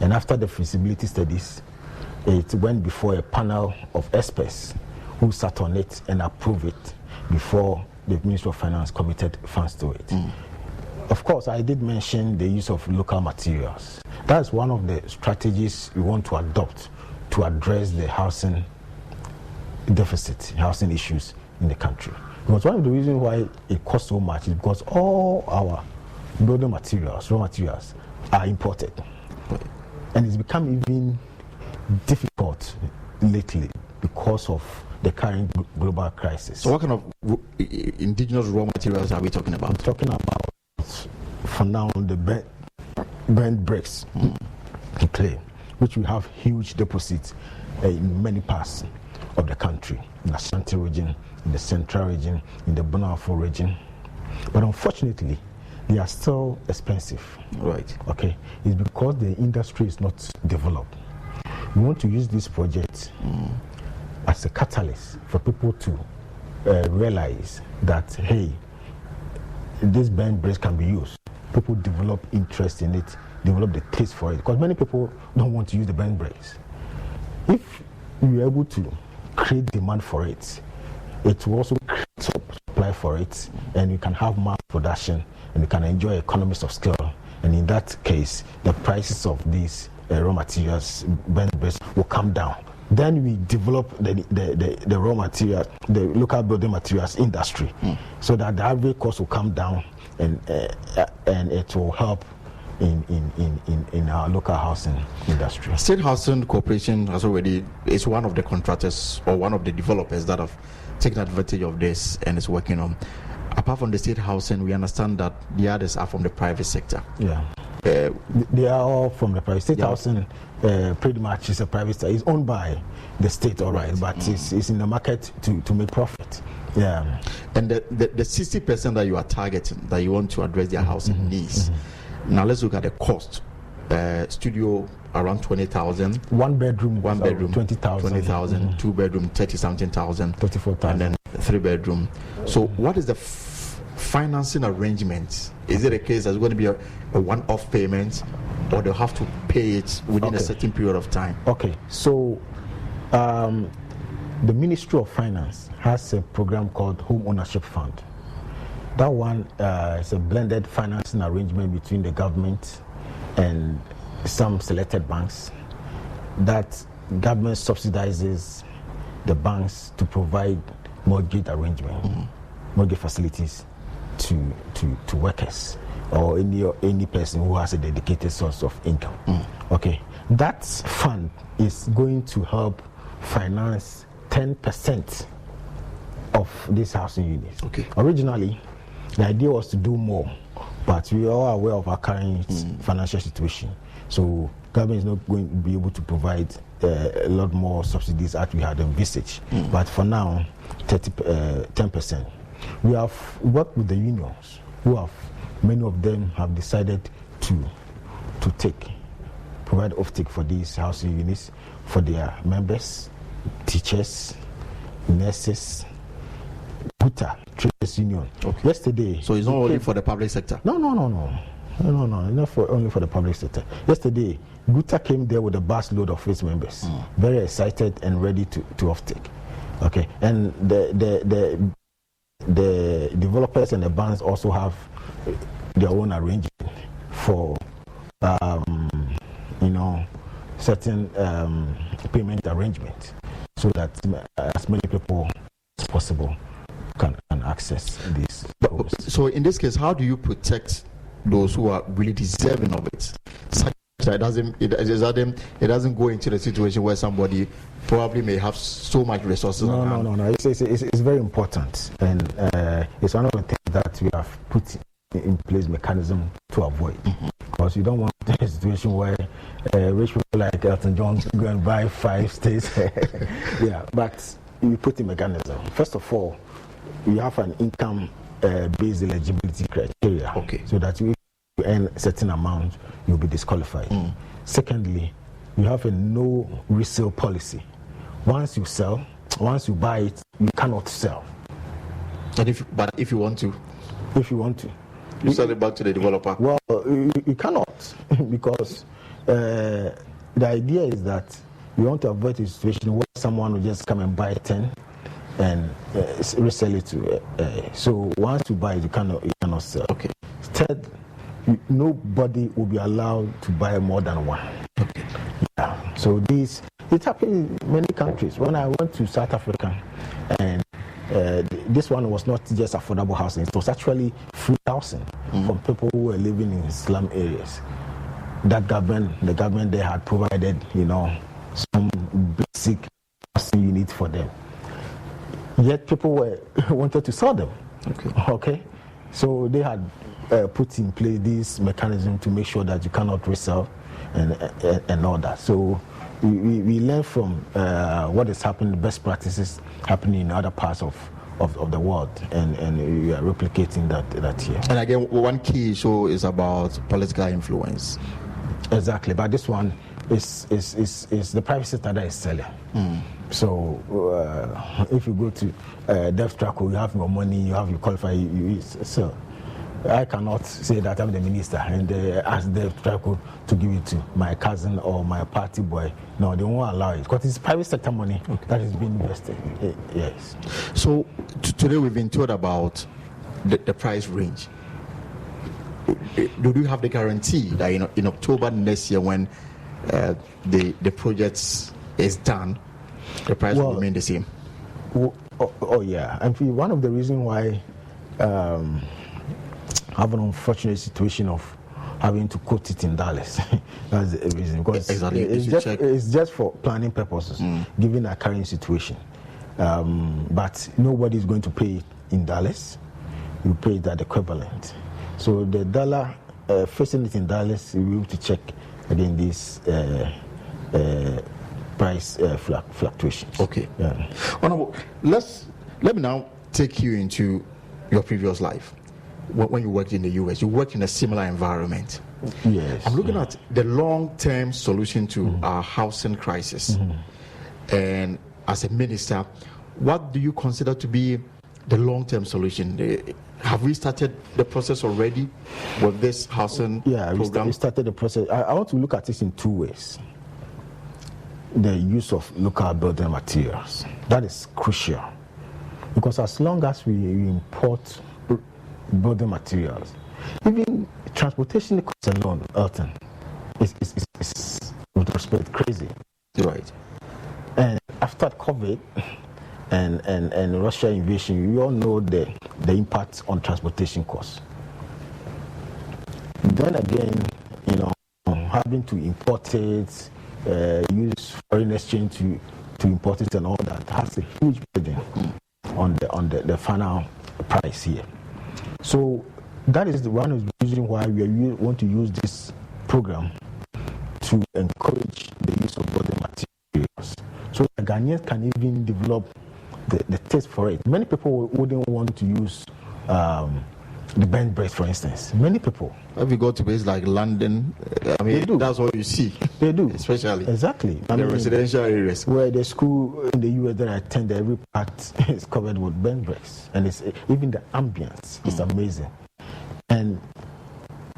And after the feasibility studies, it went before a panel of experts who sat on it and approved it before the Ministry of Finance committed funds to it. Of course, I did mention the use of local materials. That's one of the strategies we want to adopt to address the housing deficit, housing issues in the country. Because one of the reasons why it costs so much is because all our building materials, raw materials, are imported. And it's become even difficult lately because of the current global crisis. So what kind of indigenous raw materials are we talking about? I'm talking about, for now, the burnt bricks, clay, which we have huge deposits in many parts of the country, in the Ashanti region, in the Central region, in the Bonafo region. But unfortunately, they are still expensive. Right. Okay. It's because the industry is not developed. We want to use this project as a catalyst for people to realize that, hey, this burnt bricks can be used. People develop interest in it, develop the taste for it. Because many people don't want to use the burnt bricks. If you're able to create demand for it, it will also create supply for it, and you can have mass production, and you can enjoy economies of scale. And in that case, the prices of these raw materials, burnt bricks, will come down. Then we develop the raw materials, the local building materials industry, so that the average cost will come down, and it will help in our local housing industry. State Housing Corporation is one of the contractors or one of the developers that have taken advantage of this and is working on. Apart from the state housing, we understand that the others are from the private sector. Yeah. They are all from the private. State housing pretty much is a private sector. It's owned by the state, all right, but it's in the market to make profit. Yeah. And the 60% that you are targeting, that you want to address their housing needs. Now let's look at the cost. Studio around 20,000. One bedroom 20,000. 20,000. Two bedroom 30-something thousand. 34,000. And then 3 bedroom. So what is the financing arrangement? Is it a case that's going to be a one-off payment, or they'll have to pay it within a certain period of time? Okay, so the Ministry of Finance has a program called Home Ownership Fund. That one is a blended financing arrangement between the government and some selected banks. That government subsidizes the banks to provide mortgage arrangement, mortgage facilities to workers or any person who has a dedicated source of income. Okay, that fund is going to help finance 10% of these housing units. Okay. Originally, the idea was to do more, but we are all aware of our current financial situation. So government is not going to be able to provide a lot more subsidies as we had envisaged. But for now, 10%. We have worked with the unions, many of them have decided to provide offtake for these housing units for their members, teachers, nurses, Guta Trades Union. Yesterday. So it's not only for the public sector? No, not only for the public sector. Yesterday, Guta came there with a bus load of its members, very excited and ready to offtake. Okay, and the developers and the banks also have their own arrangement for certain payment arrangement, so that as many people as possible can access this. So in this case, how do you protect those who are really deserving of it? So it doesn't go into the situation where somebody probably may have so much resources. No. It's very important, and it's one of the things that we have put in place mechanism to avoid, because you don't want a situation where rich people like Elton John go and buy 5 states. Yeah, but you put in mechanism. First of all, you have an income-based eligibility criteria, so that you earn a certain amount, you'll be disqualified. Secondly, you have a no resale policy. Once you buy it, you cannot sell. But if you want to, you sell it back to the developer. Well, you cannot, because the idea is that we want to avoid a situation where someone will just come and buy 10 and resell it to. So once you buy it, you cannot sell. Okay. Third, nobody will be allowed to buy more than one. Okay. Yeah. So it happens in many countries. When I went to South Africa, this one was not just affordable housing, it was actually free housing for people who were living in slum areas. The government there had provided, some basic housing units for them. Yet people wanted to sell them. Okay? So they had put in place this mechanism to make sure that you cannot resell and all that. So we learn from what is happening, best practices happening in other parts of the world, and we are replicating that here. And again, one key issue is about political influence. Exactly, but this one is the private sector that is selling. So if you go to Dev Traco, you have your money, you have your qualify, you sell. I cannot say that I'm the minister and ask Dev Traco to give it to my cousin or my party boy. No, they won't allow it because it's private sector money that is being invested. Yes. So today we've been told about the price range. Do you have the guarantee that in October next year, when the project is done, the price will remain the same? Oh yeah, and one of the reasons why have an unfortunate situation of having to quote it in dollars. That's the reason, because exactly. it's just for planning purposes, given our current situation. But nobody is going to pay it in dollars. You pay it at equivalent. So the dollar, facing it in dollars, we will have to check again these price fluctuations. Okay. Yeah. Honorable, let me now take you into your previous life. When you worked in the US, you worked in a similar environment. Yes. I'm looking at the long-term solution to our housing crisis. And as a minister, what do you consider to be the long-term solution? Have we started the process already with this housing program? We started the process. I want to look at this in two ways. The use of local building materials. That is crucial. Because as long as we import building materials, even transportation costs alone, Elton, is with respect crazy. Right. And after COVID and Russia invasion, we all know the impact on transportation costs. Then again, having to import it, use foreign exchange to import it and all that has a huge burden on the final price here. So that is one of the reasons why we want to use this program to encourage the use of building materials, so that Ghanaians can even develop the taste for it. Many people wouldn't want to use the bench bricks, for instance. Many people. If you go to places like London, they do. That's what you see. They do. Especially. Exactly. The residential areas. Where the school in the US that I attend, every part is covered with bench bricks. And it's even the ambience is amazing. And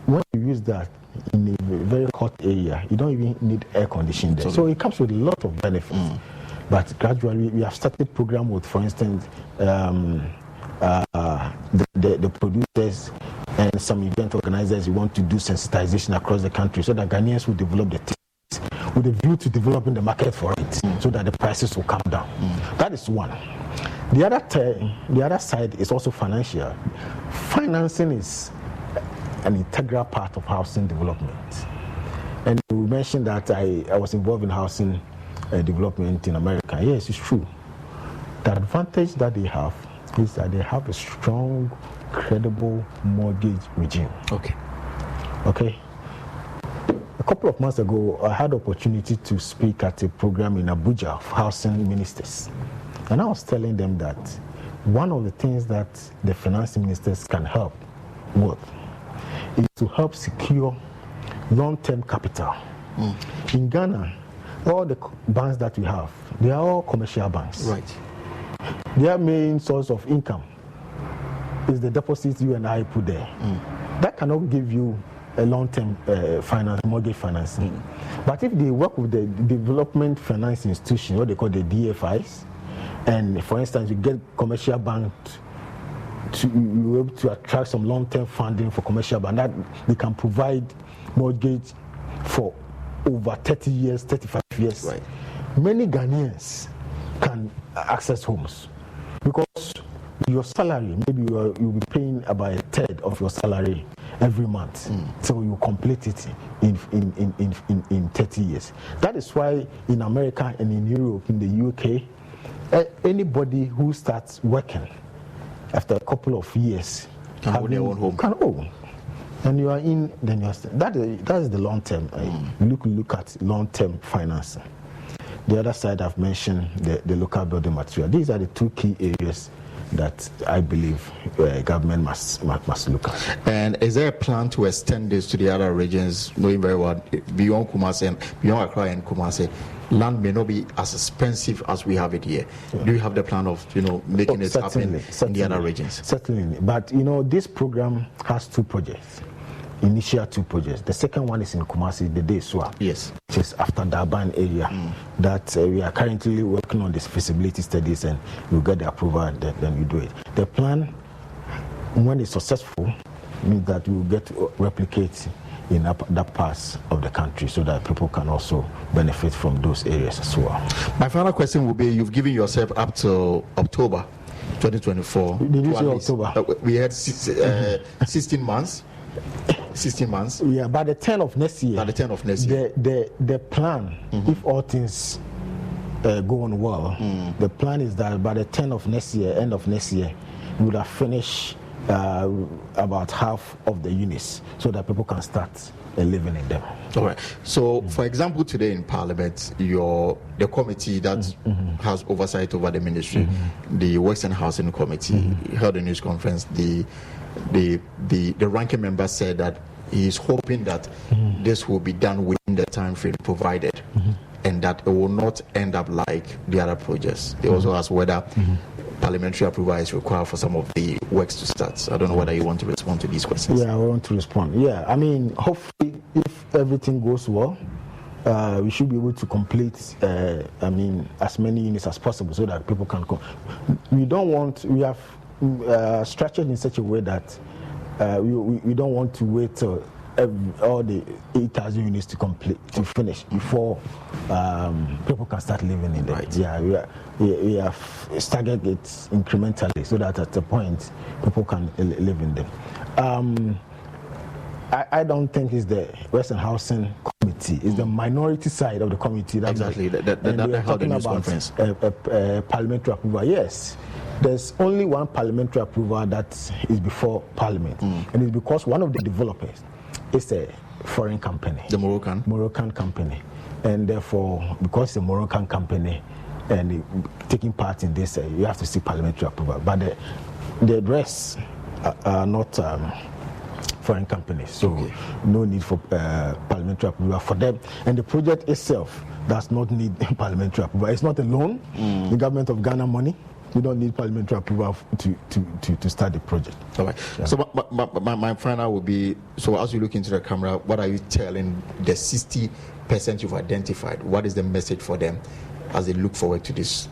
when you use that in a very hot area, you don't even need air conditioning there. So it comes with a lot of benefits. But gradually, we have started program with, for instance, the producers and some event organizers who want to do sensitization across the country so that Ghanaians will develop the taste with a view to developing the market for it so that the prices will come down. That is one. The other side is also financial. Financing is an integral part of housing development. And we mentioned that I was involved in housing development in America. Yes, it's true. The advantage that they have is that they have a strong, credible mortgage regime. Okay. A couple of months ago, I had the opportunity to speak at a program in Abuja of housing ministers. And I was telling them that one of the things that the finance ministers can help with is to help secure long-term capital. In Ghana, all the banks that we have, they are all commercial banks. Right. Their main source of income is the deposits you and I put there. That cannot give you a long-term mortgage financing. But if they work with the development finance institution, what they call the DFIs, and for instance, you get commercial bank to be able to attract some long-term funding for commercial bank, that they can provide mortgage for over 30 years, 35 years. Right. Many Ghanaians can access homes because your salary, maybe you'll be paying about a third of your salary every month. So you complete it in 30 years. That is why in America and in Europe, in the UK, anybody who starts working after a couple of years can own their own home. Can own. And you are in, then you're that is the long term. Look at long term financing. The other side I've mentioned the local building material. These are the two key areas that I believe government must look at. And is there a plan to extend this to the other regions, knowing very well beyond Kumasi and beyond Accra and Kumasi, land may not be as expensive as we have it here? Yeah. Do you have the plan of making it happen in the other regions? Certainly, but this program has two projects. Initial two projects. The second one is in Kumasi, the Day Swap. Yes. Which is after Durban area. That we are currently working on this feasibility studies, and we'll get the approval and then we do it. The plan, when it's successful, means that we will get to replicate in that parts of the country so that people can also benefit from those areas as well. My final question will be, you've given yourself up to October 2024. Did you say October? We had 16 months. 16 months. Yeah, by the 10th of next year. By the 10th of next year. The plan, if all things go on well, the plan is that by the 10th of next year, end of next year, we would have finished about half of the units so that people can start living in them. All right. So, for example, today in Parliament, the committee that has oversight over the ministry, the Works and Housing Committee, held a news conference. The ranking member said that he is hoping that this will be done within the time frame provided, and that it will not end up like the other projects. They also asked whether parliamentary approval is required for some of the works to start. I don't know whether you want to respond to these questions. Yeah, I want to respond. Yeah, I mean, hopefully, if everything goes well, we should be able to complete, as many units as possible so that people can come. We have structured in such a way that we don't want to wait till all the 8,000 units to finish before people can start living in them. Right. Yeah, we have staggered it incrementally so that at the point people can live in them. I don't think it's the Western Housing Committee. It's the minority side of the committee. Exactly. That held the news conference. Parliamentary approval. Yes. There's only one parliamentary approval that is before Parliament, and it's because one of the developers is a foreign company, the Moroccan company, and therefore, because it's a Moroccan company and taking part in this, you have to seek parliamentary approval. But the rest are not foreign companies, so no need for parliamentary approval for them. And the project itself does not need parliamentary approval. It's not a loan. The government of Ghana money. We don't need parliamentary approval to start the project. All right. Yeah. So my final will be, so as you look into the camera, what are you telling the 60% you've identified? What is the message for them as they look forward to this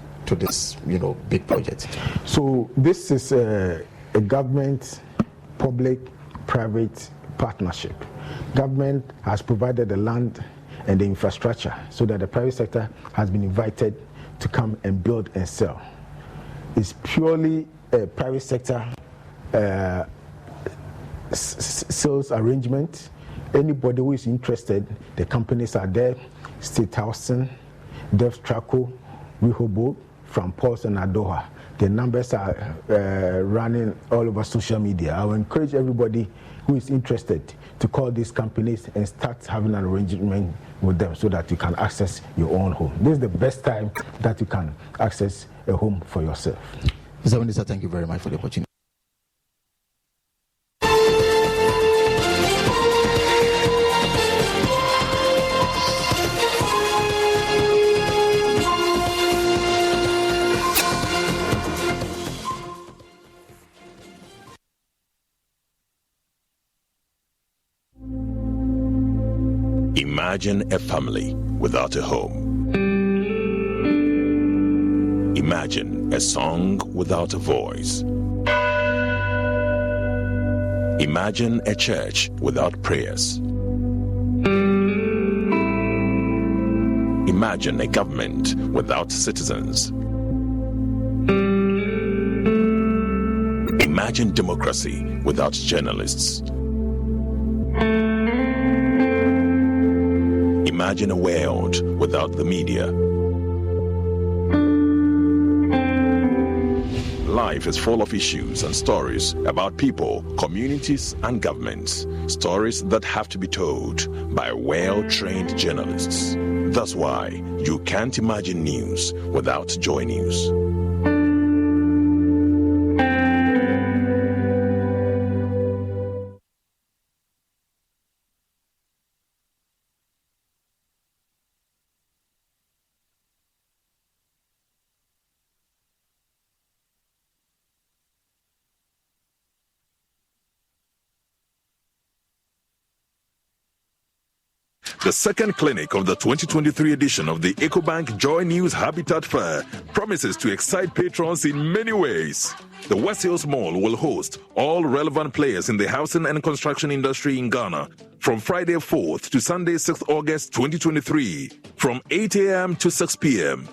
big project? So this is a government, public-private partnership. Government has provided the land and the infrastructure so that the private sector has been invited to come and build and sell. It's purely a private sector sales arrangement. Anybody who is interested, the companies are there: State Housing, Dev Traco, Rehoboth, from Pulse and Adoha. The numbers are running all over social media. I will encourage everybody who is interested to call these companies and start having an arrangement with them so that you can access your own home. This is the best time that you can access a home for yourself. Mr. Minister, thank you very much for the opportunity. Imagine a family without a home. Imagine a song without a voice. Imagine a church without prayers. Imagine a government without citizens. Imagine democracy without journalists. Imagine a world without the media. Life is full of issues and stories about people, communities, and governments. Stories that have to be told by well-trained journalists. That's why you can't imagine news without Joy News. The second clinic of the 2023 edition of the EcoBank Joy News Habitat Fair promises to excite patrons in many ways. The West Hills Mall will host all relevant players in the housing and construction industry in Ghana from Friday 4th to Sunday 6th August 2023 from 8 a.m. to 6 p.m.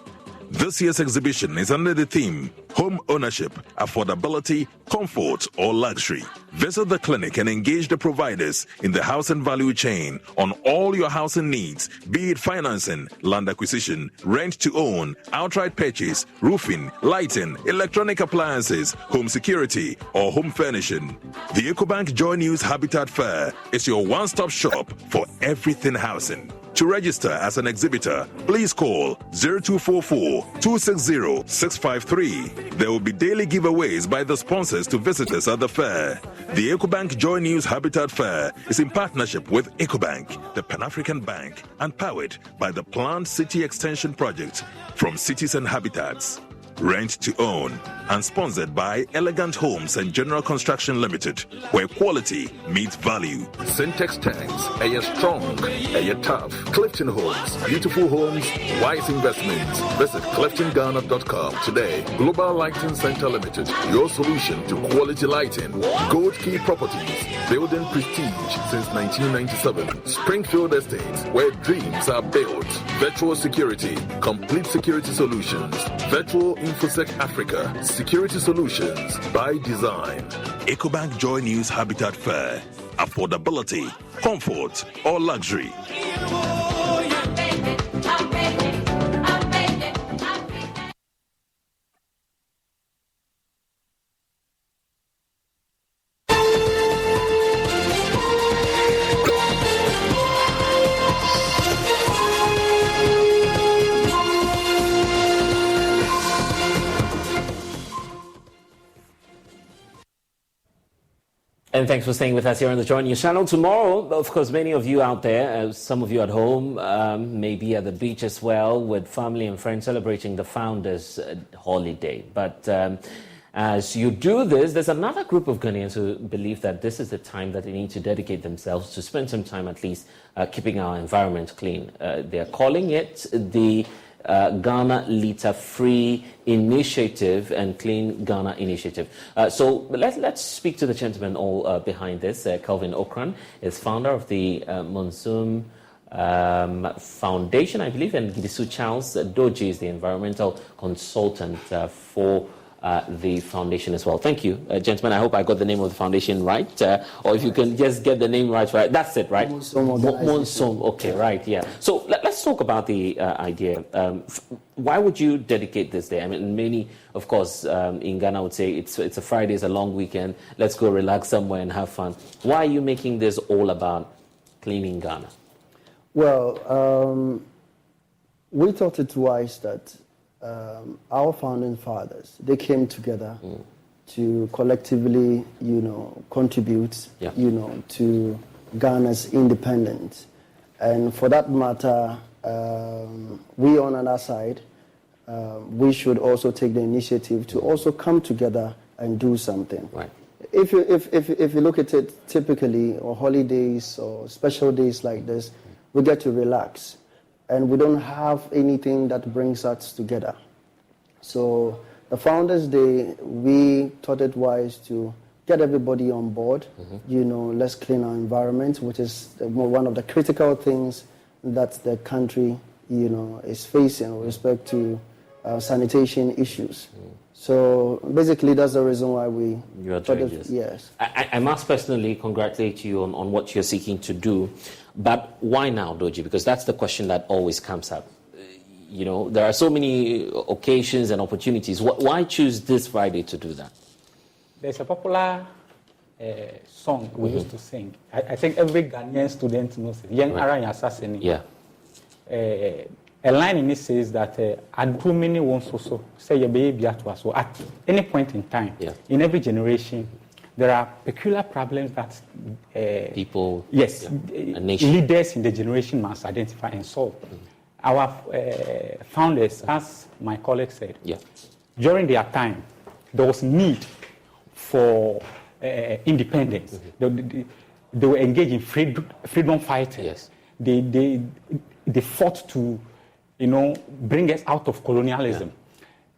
This year's exhibition is under the theme Home Ownership, Affordability, Comfort, or Luxury. Visit the clinic and engage the providers in the housing value chain on all your housing needs, be it financing, land acquisition, rent to own, outright purchase, roofing, lighting, electronic appliances, home security, or home furnishing. The EcoBank Joy News Habitat Fair is your one-stop shop for everything housing. To register as an exhibitor, please call 0244-260-653. There will be daily giveaways by the sponsors to visitors at the fair. The EcoBank Joy News Habitat Fair is in partnership with EcoBank, the Pan-African Bank, and powered by the Planned City Extension Project from Cities and Habitats. Rent to own, and sponsored by Elegant Homes and General Construction Limited, where quality meets value. Syntex Tanks, Air Strong, Air Tough, Clifton Homes, Beautiful Homes, Wise Investments. Visit CliftonGhana.com today. Global Lighting Center Limited, your solution to quality lighting. Gold Key Properties, building prestige since 1997. Springfield Estates, where dreams are built. Virtual Security, complete security solutions. Virtual InfoSec Africa, security solutions by design. EcoBank Joy News Habitat Fair. Affordability, comfort, or luxury. And thanks for staying with us here on the Joy News channel. Tomorrow, of course, many of you out there, some of you at home, maybe at the beach as well, with family and friends celebrating the Founders' holiday. But as you do this, there's another group of Ghanaians who believe that this is the time that they need to dedicate themselves to spend some time at least keeping our environment clean. They're calling it the Ghana Litter-Free Initiative and Clean Ghana Initiative. So let's speak to the gentleman all behind this. Kelvin Okran is founder of the Monsoon Foundation, I believe, and Gidisu Charles Doji is the environmental consultant for the foundation as well. Thank you, gentlemen. I hope I got the name of the foundation right, or if you can just get the name right. That's it, right? Monsoon. Okay, right, yeah. So let's talk about the idea. Why would you dedicate this day? I mean, many, of course, in Ghana would say it's a Friday, it's a long weekend. Let's go relax somewhere and have fun. Why are you making this all about cleaning Ghana? Well, we thought it wise that our founding fathers, they came together to collectively, contribute, to Ghana's independence. And for that matter, we on another side, we should also take the initiative to also come together and do something. Right. If you look at it typically, or holidays or special days like this, we get to relax. And we don't have anything that brings us together. So the Founders' Day, we thought it wise to get everybody on board. Let's clean our environment, which is one of the critical things that the country, is facing with respect to sanitation issues. So basically, that's the reason why you are doing this. Yes. I must personally congratulate you on what you're seeking to do. But why now, Doji? Because that's the question that always comes up. There are so many occasions and opportunities. Why choose this Friday to do that? There's a popular song we used to sing. I think every Ghanaian student knows it. Young Aran Assassin. Yeah. A line in it says that Adumini wants also say your baby at us. So at any point in time, in every generation, there are peculiar problems that people, leaders in the generation must identify and solve. Our founders, as my colleague said, during their time, there was need for independence. They were engaged in freedom fighting. Yes. They fought to, bring us out of colonialism.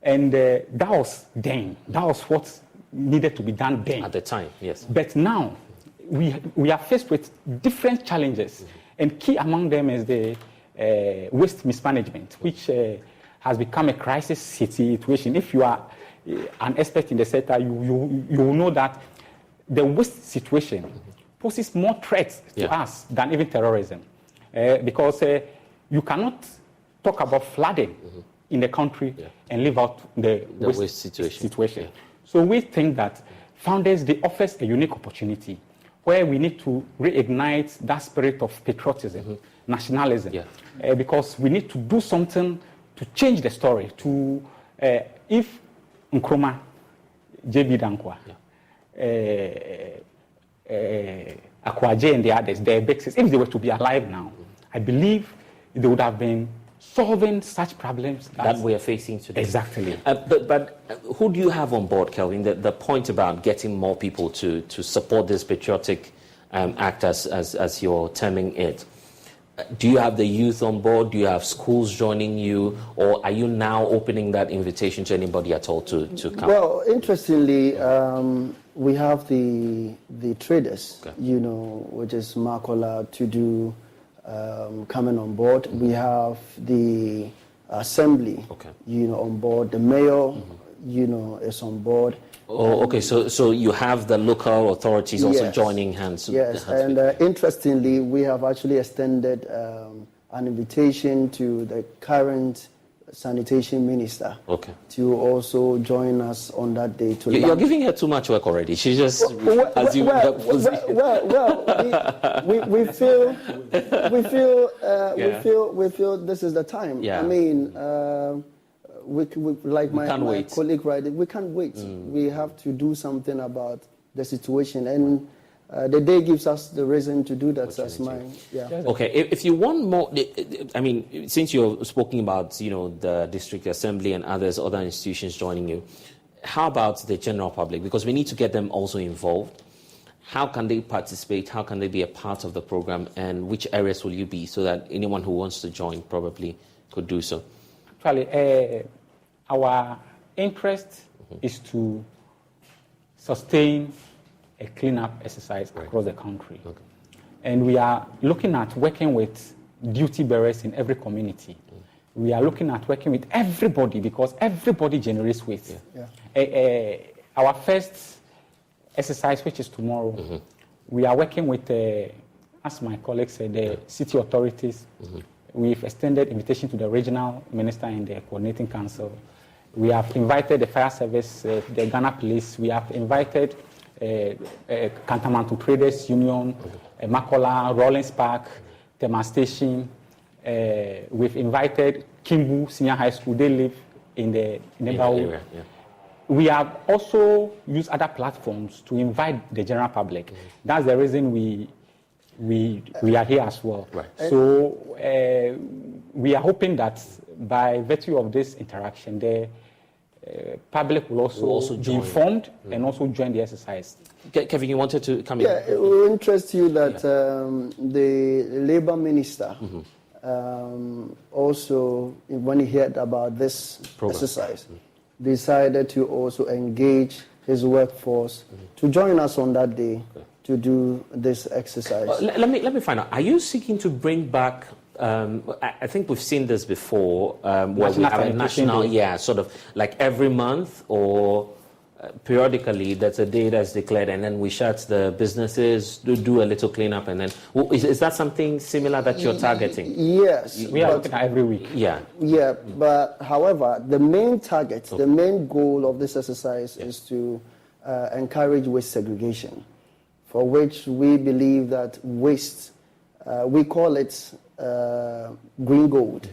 And that was then. That was what needed to be done then. At the time, yes. But now, we are faced with different challenges. And key among them is the waste mismanagement, which has become a crisis situation. If you are an expert in the sector, you will know that the waste situation poses more threats to us than even terrorism. Because you cannot talk about flooding in the country and leave out the waste situation. Yeah. So we think that founders, they offer a unique opportunity where we need to reignite that spirit of patriotism, nationalism, because we need to do something to change the story. If Nkrumah, J.B. Dankwa, Akwaje and the others, their bexes, if they were to be alive now, I believe they would have been solving such problems that we are facing today. Exactly. But who do you have on board, Kelvin? The point about getting more people to support this patriotic act, as you're terming it. Do you have the youth on board? Do you have schools joining you? Or are you now opening that invitation to anybody at all to come? Well, interestingly, we have the traders, which is Makola, to do coming on board. We have the assembly, on board. The mayor, is on board. Oh, okay. So you have the local authorities also joining hands. Yes, and interestingly, we have actually extended an invitation to the current sanitation minister to also join us on that day. You're giving her too much work already. She just assumed that position. We feel this is the time. Yeah. I mean, like my colleague, right? We can't wait. We have to do something about the situation, and the day gives us the reason to do that. That's mine. Okay, if you want more, I mean, since you're speaking about the district assembly and other institutions joining you, how about the general public? Because we need to get them also involved. How can they participate? How can they be a part of the program? And which areas will you be so that anyone who wants to join probably could do so? Actually, our interest is to sustain a cleanup exercise across the country. And we are looking at working with duty bearers in every community. We are looking at working with everybody because everybody generates waste. Our first exercise, which is tomorrow, we are working with, as my colleague said, the city authorities. We've extended invitation to the regional minister and the coordinating council. We have invited the fire service, the Ghana police. We have invited Kantamanto Traders Union, Makola, Rawlings Park, Tema Station. We've invited Kimbu Senior High School. They live in the neighborhood. We have also used other platforms to invite the general public. That's the reason we are here as well. So we are hoping that by virtue of this interaction, the public will also be informed and also join the exercise. Kevin, you wanted to come in? Yeah, it will interest you that the Labour Minister also, when he heard about this exercise, decided to also engage his workforce to join us on that day to do this exercise. Let me find out. Are you seeking to bring back I think we've seen this before, where we have a national, sort of like every month or periodically, that's a day that's declared, and then we shut the businesses, do a little cleanup, and then is that something similar that you're targeting? Yes, we are looking at every week. Yeah, but however, the main target, the main goal of this exercise is to encourage waste segregation, for which we believe that waste, we call it green gold,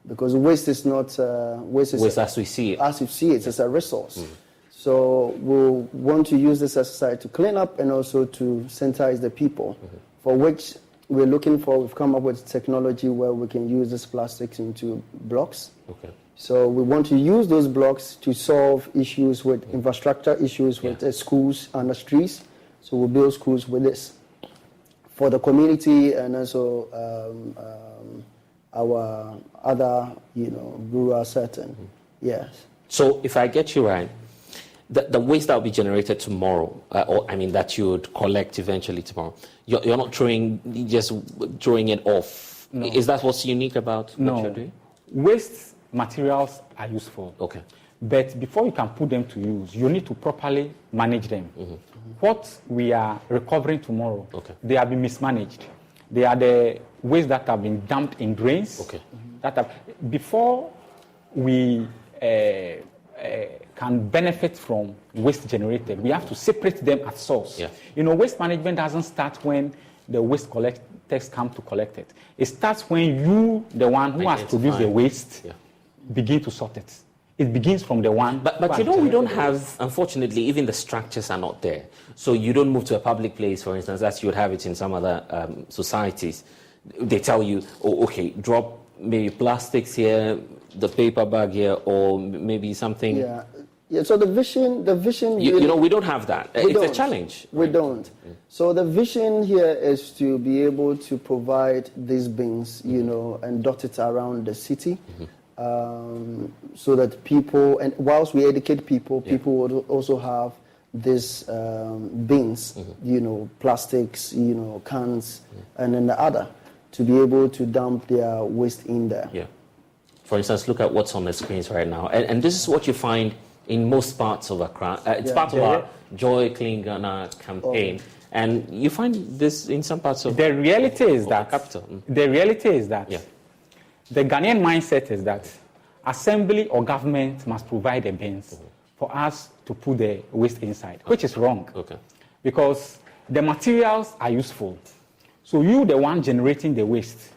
because waste is not waste as we see it. As you see it, it's a resource. So we'll want to use this exercise to clean up and also to sensitize the people, for which we've come up with technology where we can use this plastics into blocks. Okay. So we want to use those blocks to solve issues with infrastructure issues with schools and the streets. So we'll build schools with this for the community and also our other, rural setting. Yes. So if I get you right, the waste that will be generated tomorrow, that you would collect eventually tomorrow, you're not just throwing it off. No. Is that what's unique about what you're doing? Waste materials are useful. Okay. But before you can put them to use, you need to properly manage them. What we are recovering tomorrow, they have been mismanaged. They are the waste that have been dumped in drains. Okay. Before we can benefit from waste generated, we have to separate them at source. Yeah. Waste management doesn't start when the waste collectors come to collect it. It starts when you, the one who has produced the waste, begin to sort it. It begins from the one. But we don't have, unfortunately, even the structures are not there. So you don't move to a public place, for instance, as you would have it in some other societies. They tell you, drop maybe plastics here, the paper bag here, or maybe something. Yeah. So the vision. We don't have that. It's a challenge. We don't. So the vision here is to be able to provide these bins, and dot it around the city. So that people, and whilst we educate people, people would also have these bins, plastics, cans, and then the other, to be able to dump their waste in there. Yeah. For instance, look at what's on the screens right now. And this is what you find in most parts of Accra. It's part of our Joy Clean Ghana campaign. And you find this in some parts of the reality is that the capital. The reality is that the Ghanaian mindset is that assembly or government must provide the bins for us to put the waste inside, which is wrong. Okay. Because the materials are useful. So you, the one generating the waste,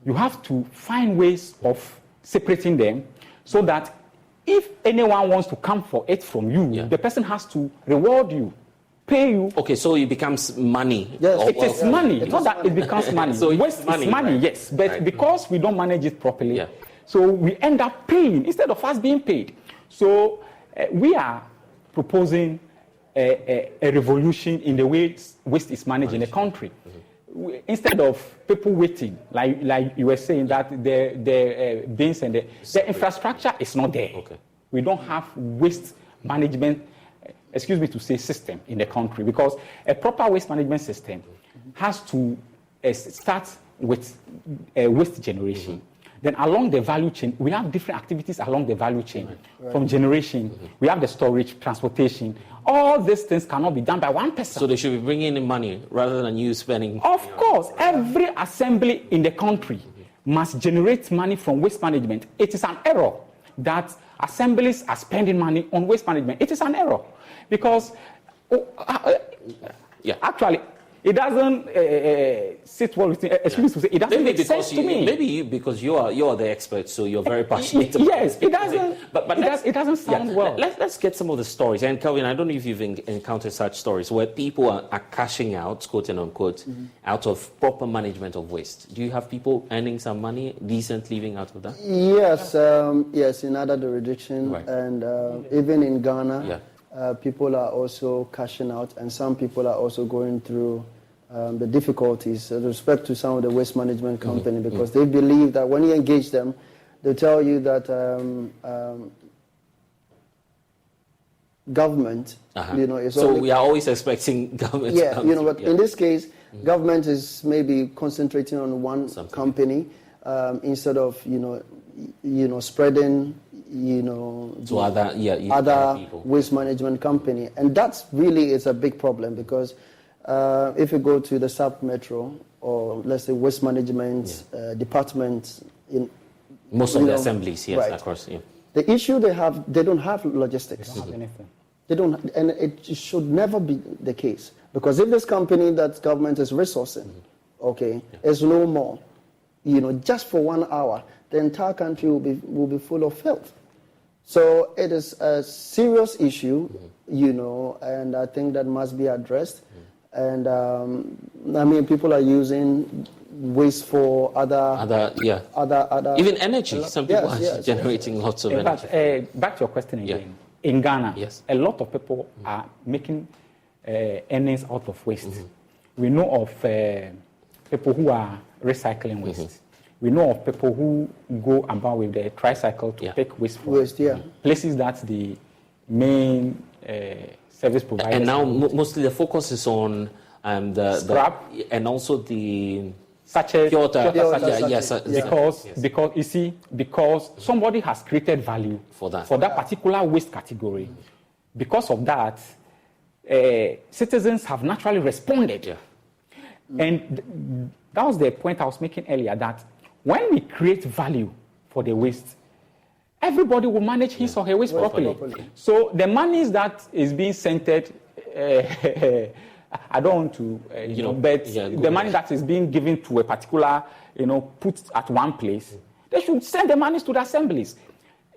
you have to find ways of separating them so that if anyone wants to come for it from you, the person has to reward you, pay you. Okay, so it becomes money. Yes, it is money. It's not that it becomes money. So waste is money, right? Yes. But because we don't manage it properly, so we end up paying instead of us being paid. So we are proposing a revolution in the way waste is managed in the country. Instead of people waiting, like you were saying, that the bins and the infrastructure is not there. Okay. We don't have waste management, system in the country, because a proper waste management system has to start with waste generation. Then along the value chain, we have different activities along the value chain. From generation, we have the storage, transportation. All these things cannot be done by one person. So they should be bringing in money rather than you spending. Of course, every assembly in the country must generate money from waste management. It is an error that assemblies are spending money on waste management. It is an error because actually, it doesn't sit well with me. Excuse me, it doesn't make sense to me. Maybe because you are the expert, so you're very passionate about yes, it doesn't. It doesn't sound well. Let's get some of the stories. And Kelvin, I don't know if you've encountered such stories where people are cashing out, quote and unquote, out of proper management of waste. Do you have people earning some money, decent living out of that? Yes, yes, in other jurisdictions, and even in Ghana. People are also cashing out, and some people are also going through the difficulties with respect to some of the waste management company because they believe that when you engage them, they tell you that government, is so we are always expecting government. Yeah, but in this case, government is maybe concentrating on one company, instead of spreading to other people. Waste management company, and that's really is a big problem because if you go to the Sub Metro or let's say waste management department in most of the assemblies, yes, right. across. Yeah. The issue they don't have logistics. They don't have anything. They don't, and it should never be the case because if this company that government is resourcing, is no more, just for 1 hour, the entire country will be full of filth. So it is a serious issue, and I think that must be addressed. And people are using waste for other even energy. Some people are generating lots of energy. But back to your question again. In Ghana, a lot of people are making earnings out of waste. We know of people who are recycling waste. We know of people who go about with their tricycle to take waste from places that the main service providers. And now mostly the focus is on the scrap and also the sachet. Because you see, because somebody has created value for that particular waste category. Because of that, citizens have naturally responded. And that was the point I was making earlier, that when we create value for the waste, everybody will manage his or her waste properly. So the monies that is being centered, I don't want to, but the money that is being given to a particular, put at one place, they should send the monies to the assemblies.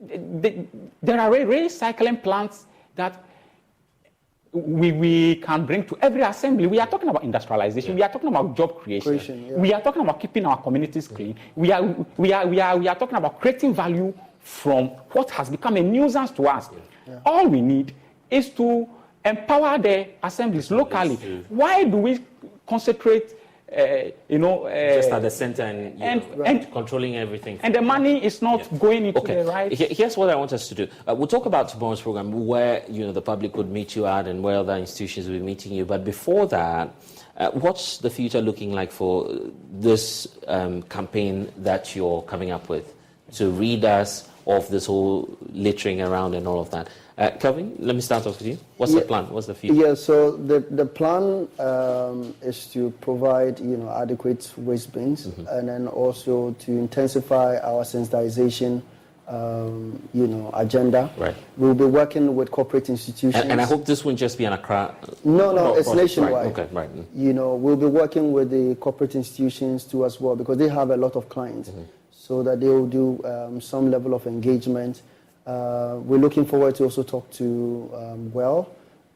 There are recycling plants that we can bring to every assembly. We are talking about industrialization. We are talking about job creation. We are talking about keeping our communities clean. We are talking about creating value from what has become a nuisance to us. All we need is to empower the assemblies locally. Why do we concentrate, just at the center and controlling everything? And the money is not going into the right. Here's what I want us to do. We'll talk about tomorrow's program, where the public would meet you at and where other institutions will be meeting you. But before that, what's the future looking like for this campaign that you're coming up with to rid us of this whole littering around and all of that? Kevin, let me start off with you. What's the plan? What's the future? Yeah, so the plan is to provide adequate waste bins and then also to intensify our sensitization agenda. Right. We'll be working with corporate institutions. And I hope this won't just be an Accra. No, it's nationwide. Right. Okay, right. We'll be working with the corporate institutions too as well because they have a lot of clients, so that they will do some level of engagement. We're looking forward to also talk to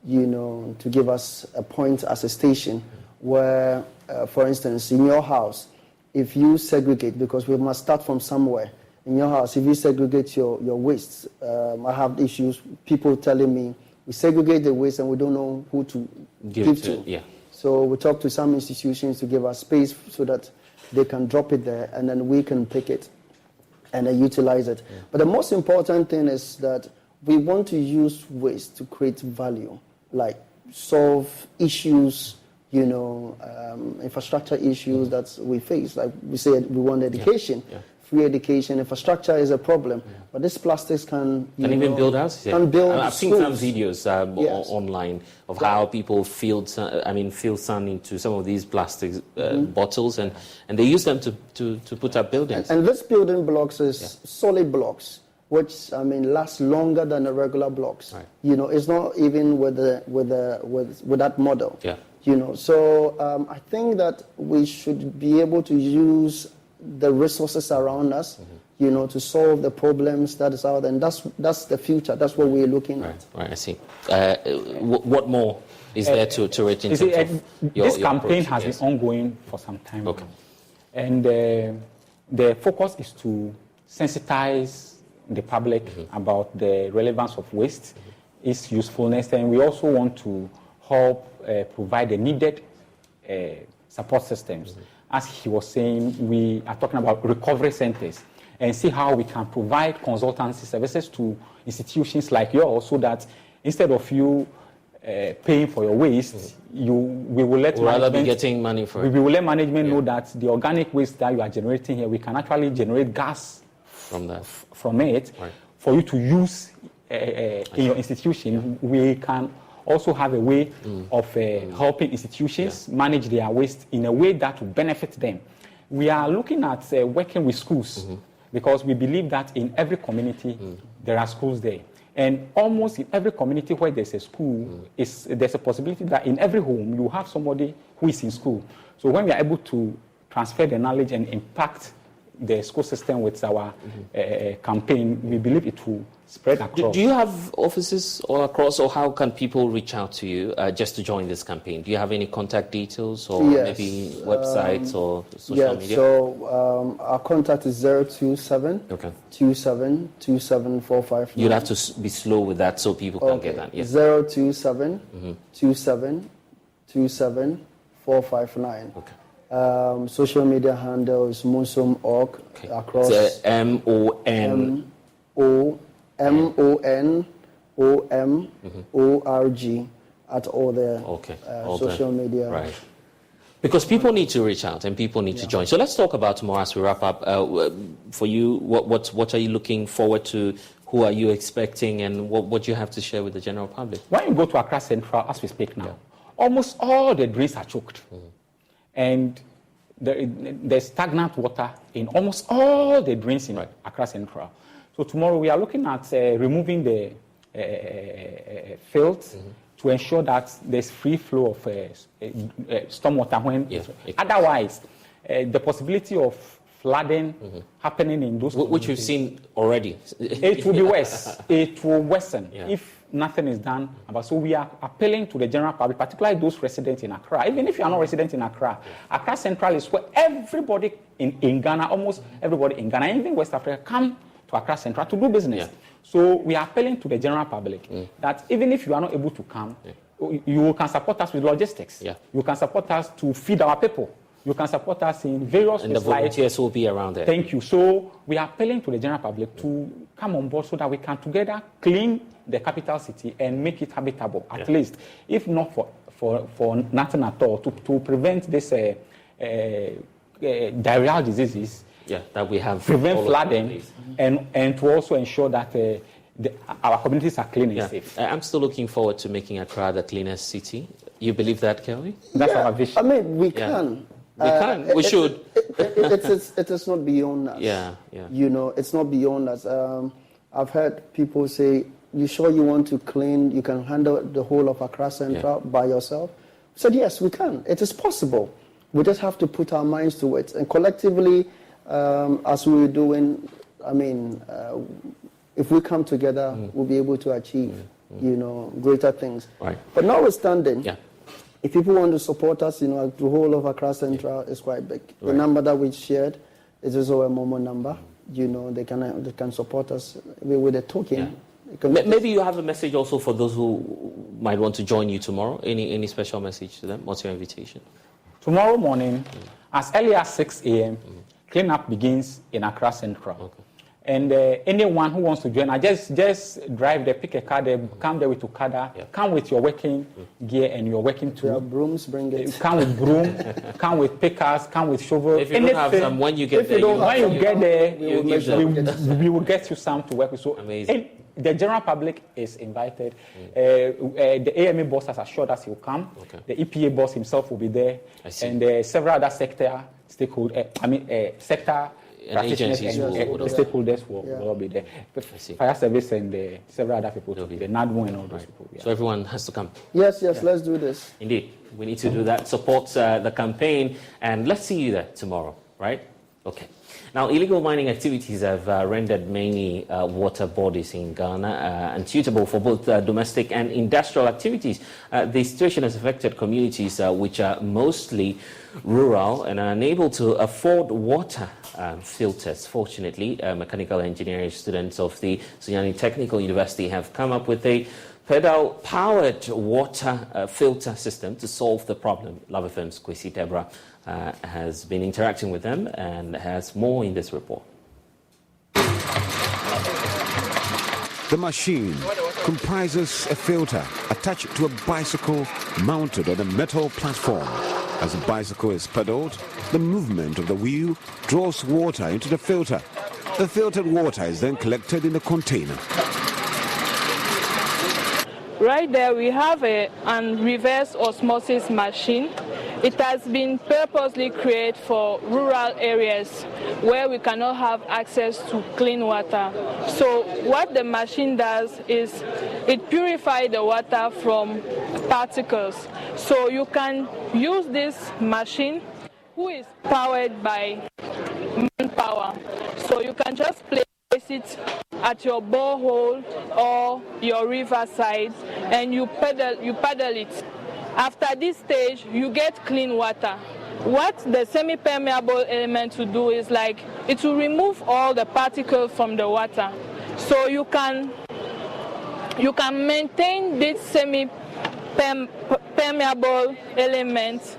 to give us a point as a station where, for instance, in your house, if you segregate, because we must start from somewhere, in your house, if you segregate your wastes, I have issues, people telling me, we segregate the waste and we don't know who to give to. Yeah. So we talk to some institutions to give us space so that they can drop it there and then we can pick it and then utilize it. But the most important thing is that we want to use waste to create value, like solve issues, infrastructure issues that we face. Like we said, we want education. Free education, infrastructure is a problem, but these plastics can even build houses. Can build I've seen some videos online of how people fill sun into some of these plastic bottles, and they use them to put up buildings. And this building blocks is solid blocks, which last longer than the regular blocks. Right. It's not even with that model. Yeah. So I think that we should be able to use the resources around us, to solve the problems that is out there. And that's the future. That's what we're looking at. Right, I see. What more is there to it in terms of this campaign has been ongoing for some time. Okay. And the focus is to sensitize the public about the relevance of waste, its usefulness, and we also want to help provide the needed support systems. As he was saying, we are talking about recovery centers and see how we can provide consultancy services to institutions like yours so that instead of you paying for your waste, we will let rather be getting money for it. We will let management know that the organic waste that you are generating here, we can actually generate gas from that, from it, for you to use in your institution. We can also have a way of helping institutions manage their waste in a way that will benefit them. We are looking at working with schools because we believe that in every community there are schools there. And almost in every community where there's a school, there's a possibility that in every home you have somebody who is in school. So when we are able to transfer the knowledge and impact the school system with our campaign, we believe it will spread across. Do you have offices all across, or how can people reach out to you just to join this campaign? Do you have any contact details, or maybe websites or social media? So our contact is 027 27 27459. You'll have to be slow with that so people can get that. 027 27 27459. Social media handles Monsom.org across. It's MONOMORG at all the social media. Right. Because people need to reach out and people need to join. So let's talk about tomorrow as we wrap up. For you, what are you looking forward to? Who are you expecting, and what do you have to share with the general public? When you go to Accra Central, as we speak now, almost all the drains are choked. And there's stagnant water in almost all the drains in Accra Central. So tomorrow we are looking at removing the fields to ensure that there's free flow of stormwater. Otherwise, the possibility of flooding happening in those which we've seen already. It will be worse. It will worsen if nothing is done about. So we are appealing to the general public, particularly those residents in Accra. Even if you are not resident in Accra, Accra Central is where everybody in Ghana, almost everybody in Ghana, even West Africa, come to Accra Central to do business. So we are appealing to the general public that even if you are not able to come, you can support us with logistics. You can support us to feed our people. You can support us in various ways. And the volunteers will be around there. Thank you. So we are appealing to the general public to come on board so that we can together clean the capital city and make it habitable, at least, if not for nothing at all, to prevent this diarrheal diseases. That we have. Prevent flooding and to also ensure that our communities are clean and safe. I'm still looking forward to making Accra the cleanest city. You believe that, Kelly? That's our vision. I mean, we can. We can. We should. It is not beyond us. You know, it's not beyond us. I've heard people say, "You sure you want to clean? You can handle the whole of Accra Central by yourself?" I said, "Yes, we can. It is possible. We just have to put our minds to it, and collectively, as we're doing. I mean, if we come together, we'll be able to achieve, greater things. Right. But notwithstanding, if people want to support us, the whole of Accra Central is quite big. The number that we shared is also a Momo number. They can support us with a token. Maybe you have a message also for those who might want to join you tomorrow. Any special message to them? What's your invitation? Tomorrow morning, as early as 6 a.m., cleanup begins in Accra Central. And anyone who wants to join, just drive there, pick a car there, come there with Okada, come with your working gear and your working tool. Your brooms, bring it. Come with broom, come with pickers, come with shovel. If you don't have some, when you get there, we will get you some to work with. So amazing. The general public is invited. The AMA boss has assured us he will come. The EPA boss himself will be there, and several other sector agencies the stakeholders will all be there. Fire service and several other people will be there. NADMO and all those people. So everyone has to come. Yes, let's do this. Indeed, we need to do that. Support the campaign, and let's see you there tomorrow, right? Okay. Now, illegal mining activities have rendered many water bodies in Ghana unsuitable for both domestic and industrial activities. The situation has affected communities which are mostly rural and are unable to afford water filters. Fortunately, mechanical engineering students of the Sunyani Technical University have come up with a pedal-powered water filter system to solve the problem. Love FM's Kwesi Debra has been interacting with them and has more in this report. The machine comprises a filter attached to a bicycle mounted on a metal platform. As the bicycle is pedaled, the movement of the wheel draws water into the filter. The filtered water is then collected in a container. Right there we have an reverse osmosis machine. It has been purposely created for rural areas where we cannot have access to clean water. So what the machine does is it purifies the water from particles. So you can use this machine, who is powered by manpower. So you can just place it at your borehole or your riverside and you paddle it. After this stage, you get clean water. What the semi-permeable element will do is it will remove all the particles from the water. So you can maintain this semi-permeable element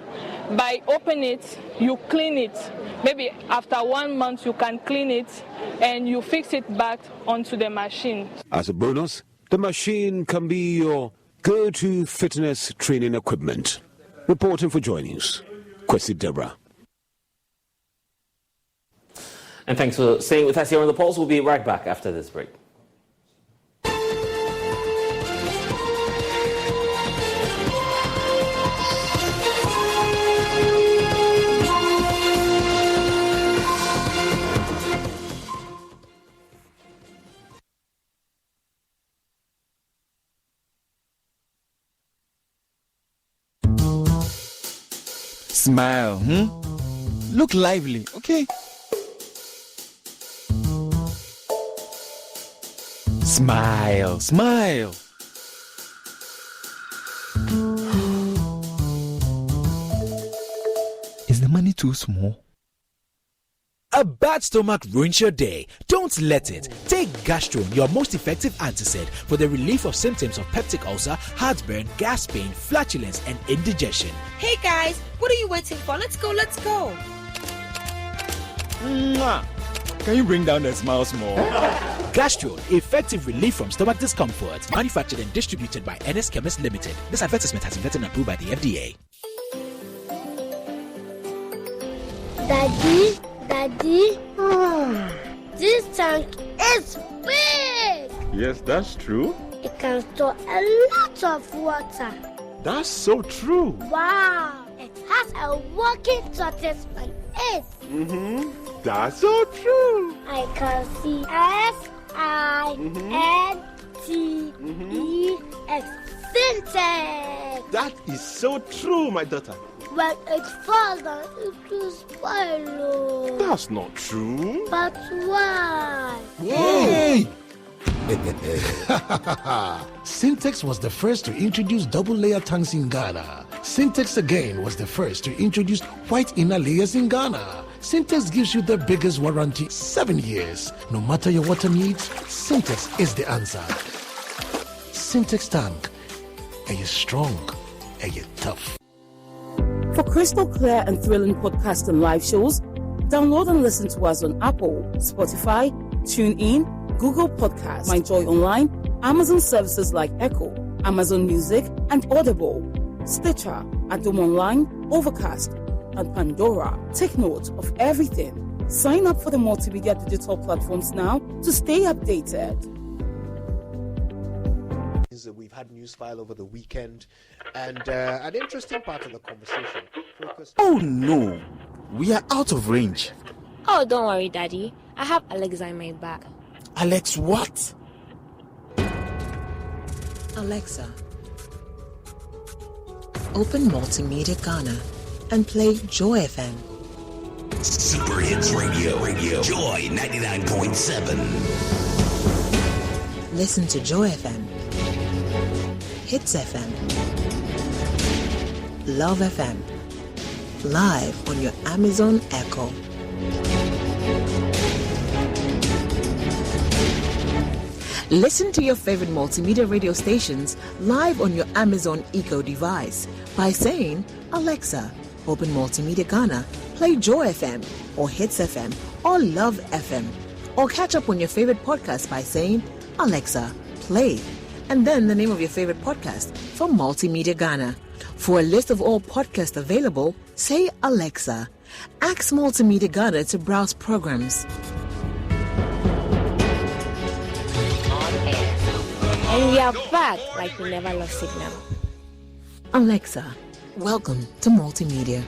by opening it, you clean it. Maybe after 1 month you can clean it and you fix it back onto the machine. As a bonus, the machine can be your go-to fitness training equipment. Reporting for Joy News, Kwesi Deborah. And thanks for staying with us here on The Pulse. We'll be right back after this break. Smile, Look lively, okay? Smile, smile. Is the money too small? A bad stomach ruins your day. Don't let it. Take Gastron, your most effective antacid for the relief of symptoms of peptic ulcer, heartburn, gas pain, flatulence, and indigestion. Hey guys, what are you waiting for? Let's go, let's go. Mwah. Can you bring down the smile small? Gastron, effective relief from stomach discomfort. Manufactured and distributed by NS Chemist Limited. This advertisement has been vetted and approved by the FDA. Daddy, this tank is big. Yes, that's true. It can store a lot of water. That's so true. Wow, it has a working tortoise on it. That's so true. I can see SINTEX. Syntax. That is so true, my daughter. When it falls down, it will spoil. That's not true. But why? Hey! Syntex was the first to introduce double-layer tanks in Ghana. Syntex again was the first to introduce white inner layers in Ghana. Syntex gives you the biggest warranty, 7 years. No matter your water needs, Syntex is the answer. Syntex tank. Are you strong? Are you tough? For crystal clear and thrilling podcasts and live shows, download and listen to us on Apple, Spotify, TuneIn, Google Podcasts, MyJoy Online, Amazon services like Echo, Amazon Music, and Audible, Stitcher, Adom Online, Overcast, and Pandora. Take note of everything. Sign up for the multimedia digital platforms now to stay updated. We've had news file over the weekend, and an interesting part of the conversation focused. Oh no, we are out of range. Oh, don't worry, Daddy. I have Alexa in my bag. Alex, what? Alexa, open Multimedia Ghana and play Joy FM. Super Hits Radio, Joy 99.7. Listen to Joy FM, Hits FM, Love FM, live on your Amazon Echo. Listen to your favorite multimedia radio stations live on your Amazon Echo device by saying, Alexa, open Multimedia Ghana, play Joy FM or Hits FM or Love FM. Or catch up on your favorite podcast by saying, Alexa, play and then the name of your favorite podcast from Multimedia Ghana. For a list of all podcasts available, say Alexa. Ask Multimedia Ghana to browse programs. And we are back like we never lost signal. Alexa, welcome to Multimedia.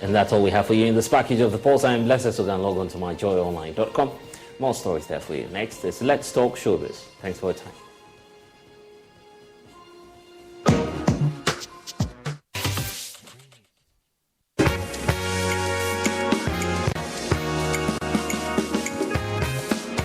And that's all we have for you in this package of the Pulse. I'm Blessed Sugan. Log on to myjoyonline.com. More stories there for you. Next is Let's Talk Showbiz. Thanks for your time.